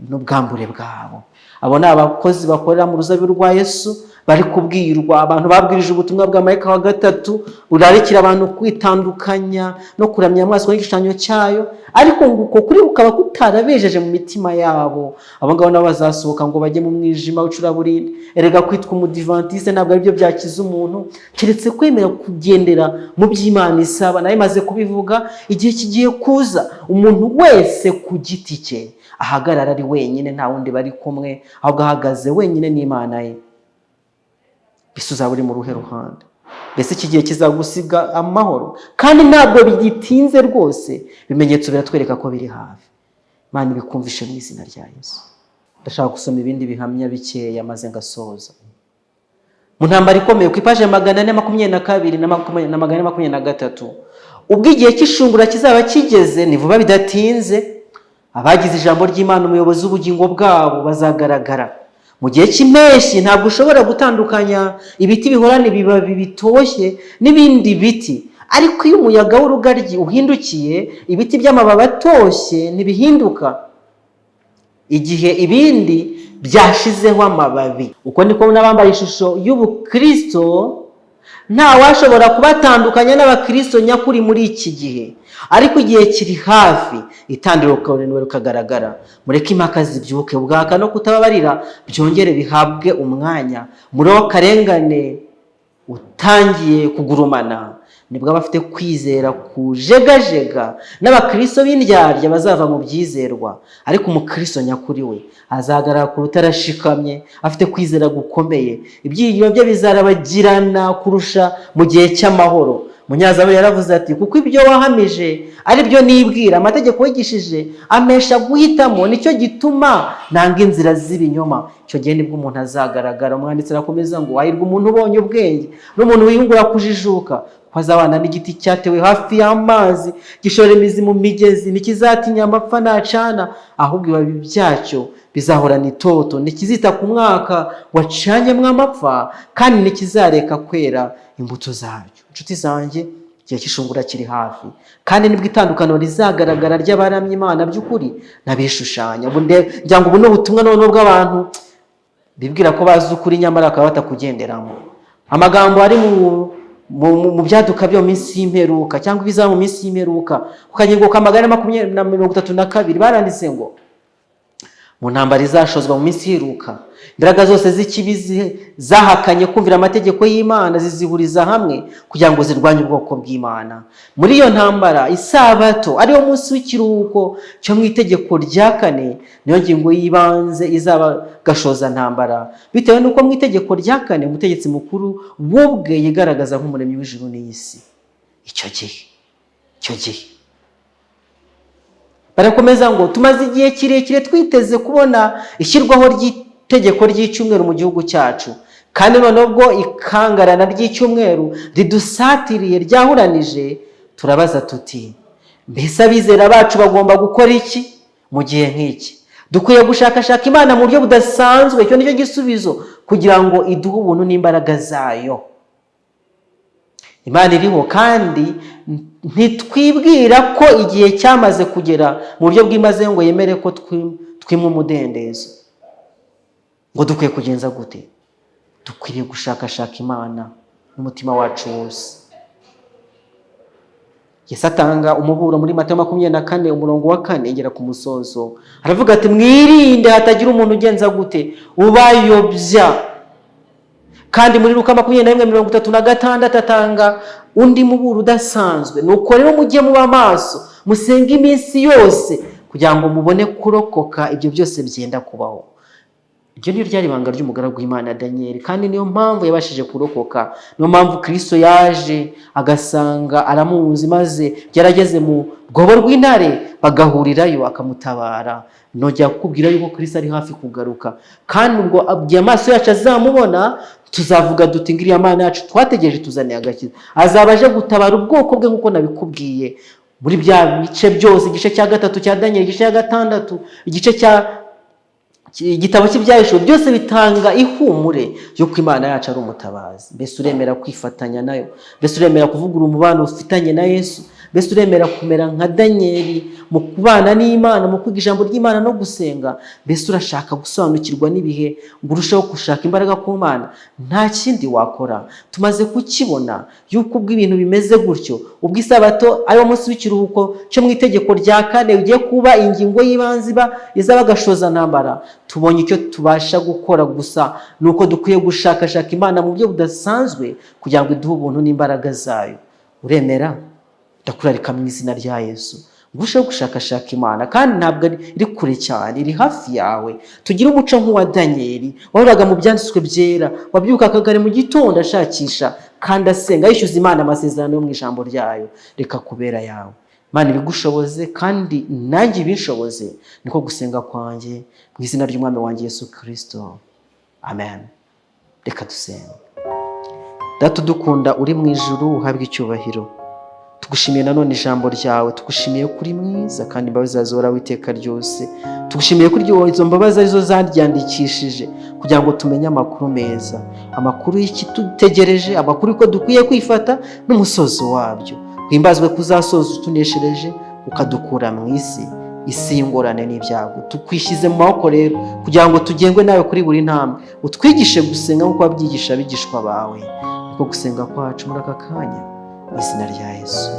n'ubwambure bwabo. Abo ni abakozi bakorera mu ruzabibu rwa Yesu, bari kubwirwa. Abantu babwirije ubutumwa bwa Marayika wa gatatu urarikira abantu kwitandukanya no kuramya amaso y'igishushanyo cyayo, ariko nguko kuri ukaba kutarabejeje mu mitima yabo. Abo ngabo nabo bazasohoka ngo bajye mu mwijima w'icuraburindi. Erega kwitwa umudivantiste ntabwo ari byo byakiza umuntu, keretse kwemera kugendera mu by'Imana isaba. Nayo maze kubivuga, igihe kigiye kuza umuntu wese ku giti cye ahagarara ari wenyine, nta wundi bari kumwe, ahubwo ahagaze wenyine n'Imana ye. Mbese uzaba uri mu ruhe ruhande? Mbese iki gihe kizagusiga amahoro? Kandi ntabwo bigitinze rwose, ibimenyetso biratwereka ko biri hafi. Imana ibikumvishe mu izina rya Yesu. Ndashaka gusoma ibindi bihamya bikeya maze ngasoza. Mu ntambara ikomeye ku ipaje 422 na 423, ubwo igihe cy'ishungura kizaba kigeze, ni vuba bidatinze, abagize ijambo ry'Imana umuyobozi w'ubugingo bwabo bazagaragara. Mu gihe cy'impeshyi ntabwo ushobora gutandukanya ibiti bihorana ibibabi bitoshye n'ibindi biti, ariko iyo umuyaga w'urugaryi uhindukiye, ibiti by'amababi atoshye ntibihinduka igihe ibindi byashizeho amababi. Uko niko n'abambaye ishusho y'ubukristo nta washobora kubatandukanya n'abakristo nyakuri muri iki gihe, ariko igihe kiri hafi itandukiro rikagaragara. Mureke impaka zibyuke, ubwaka no kutababarira byongere bihabwe umwanya. Muri wo karengane utangiye kugurumana, nibwo abafite kwizera kujegajega n'abakristo b'indyarya bazava mu byizerwa, ariko umukristo nyakuri we azahagarara ku rutare ashikamye, afite kwizera gukomeye. Ibyiringiro bye bizarabagirana kurusha mu gihe cy'amahoro. Munyazaburi yaravuze ati, kuko ibyo wahamije ari byo nibwira, amategeko wigishije amesha guhitamo, nicyo gituma nanga inzira z'ibinyoma. Icyo gihe nibwo umuntu azagaragara. Umwanditsi arakomeza ngo, hahirwa umuntu ubonye ubwenge n'umuntu wiyungura kujijuka, ko azabana n'igiti cyatewe hafi y'amazi, gishora imizi mu migezi, ntikizatinya amapfa nacana, ahubwo ibibabi byacyo bizahorana itoto. Ntikizita ku mwaka wacanyemo amapfa, kandi ntikizareka kwera imbuto zabyo. Inshuti zanjye, igihe cy'ishungura kiri hafi, kandi nibwo itandukaniro rizagaragara ry'abaramya Imana by'ukuri n'abishushanya. Ngira ngo ubu ni ubutumwa noneho bw'abantu bibwira ko bazi ukuri nyamara bakaba batakugenderamo. Amagambo ari mu byaduka byo mu minsi y'imperuka, cyangwa ibizaba mu minsi y'imperuka, ku kangingo ka 232 baranditse ngo, mu ntambara izashozwa mu minsi iheruka, imbaraga zose z'ikibi zahakanye kumvira amategeko y'Imana zizihuriza hamwe kugira ngo zirwanye ubwoko bw'Imana. Muri iyo ntambara, isabato ariyo munsi w'ikiruhuko cyo mu itegeko rya 4 niyo ngingo y'ibanze izaba gashoza ntambara, bitewe n'uko mu itegeko rya 4 umutegetsi mukuru wubwe yigaragaza nk'umuremyi w'ijuru n'isi. Icyo gihe barakomeza ngo, tumaze igihe kirekire twiteze kubona ishyirwaho ry'itegeko ry'icyumweru mu gihugu cyacu, kandi noneho ubwo ikangarana ry'icyumweru ridusatiriye ryahuranije, turabaza tuti, mbese abizera bacu bagomba gukora iki mu gihe nk'iki? Dukwiye gushakashaka Imana mu buryo budasanzwe. Icyo nicyo gisubizo, kugira ngo iduhe ubuntu n'imbaraga zayo. Imana iriho, kandi ntitwibwira ko igihe cyamaze kugera mu buryo bw'imaze ngo yemere ko twimwe umudendezo. Ngo dukwiye kugenza gute? Dukwiriye gushakashaka Imana n'umutima wacu wose. Yesu atanga umuburo muri Matayo 24 umurongo wa 4 igera ku musozo, aravuga ati, mwirinde hatagira umuntu ugenza gute ubayobya. Kandi muri Luka 21:36 atanga undi muburo udasanzwe, nuko rero mujye muba maso, musenge iminsi yose, kugira ngo mubone kurokoka ibyo byose byenda kubaho. Iryo ni ryari banga ry'umugaragu w'Imana Daniel, kandi niyo mpamvu yabashije kurokoka. Niyo mpamvu Kristo yaje agasanga aramuzi, maze yarageze mu rwobo rw'intare bagahurirayo akamutabara. Nojya kukubwira yuko Kristo ari hafi kugaruka, kandi ubwo abwiye amaso yacu azamubona, tuzavuga duti, ngiriya Mana yacu twategereje tuzaniye agakiza. Azabaje gutabara ubwoko bwe nk'uko nabikubwiye muri bya bice byose, igice cya 3 cya Daniel, igice cya 6, igice cya igitabo cy'ibyahisho, byose bitanga ihumure yuko Imana yacu ari umutabazi. Mbese uremera kwifatanya nayo? Mbese uremera kuvugura umubano ufitanye na Yesu? Mbese uremera kumera nka Daniel mu kubana n'Imana, mu kwiga ijambo ry'Imana no gusenga? Mbese urashaka gusobanukirwa n'ibihe ngo urusheho gushaka imbaraga ku Mana? Nta kindi wakora, tumaze kukibona yuko ubwo ibintu bimeze gutyo, ubwo isabato ariyo munsi w'ikiruhuko cyo mu itegeko rya 4 ugiye kuba ingingo y'ibanze izaba gashoza ntambara, tubonye icyo tubasha gukora gusa nuko dukwiye gushakashaka Imana mu buryo budasanzwe kugira ngo iduhe ubuntu n'imbaraga zayo. Uremera? Ndakurarika mu izina rya Yesu ngusheho gushakashaka Imana, kandi ntabwo iri kure cyane, iri hafi yawe. Tugire umuco nk'uwa Daniel wahoraga mu byanditswe byera, wabyuka akagare mu gitondo ashakisha kandi asenga yishyuza Imana amasezerano yo mu ijambo ryayo. Reka kubera yawe Imana ibigushoboze, kandi nanjye ibishoboze, niko gusenga kwanjye mu izina ry'Umwami wanjye Yesu Kristo, amen. Reka dusenge. Data udukunda uri mu ijuru, uhabwe icyubahiro. Tugushimiye nanone ijambo ryawe, tugushimiye kuri mwiza kandi imbabazi zawe zihoraho iteka ryose. Tugushimiye kuri izo mbabazi arizo zaryandikishije kugira ngo tumenye amakuru meza, amakuru y'ikitutegereje, amakuru ko dukwiye kwifata n'umusozo wabyo. Himbazwe kuzasoza utuneshereje, ukadukura mu isi y'ingorane n'ibyago. Tukwishyize mu maboko rero kugira ngo tugengwe nawe kuri buri ntambwe, utwigishe gusenga nk'uko wabyigisha abigishwa bawe. niko gusenga kwacu muri aka kanya mu izina rya Yesu.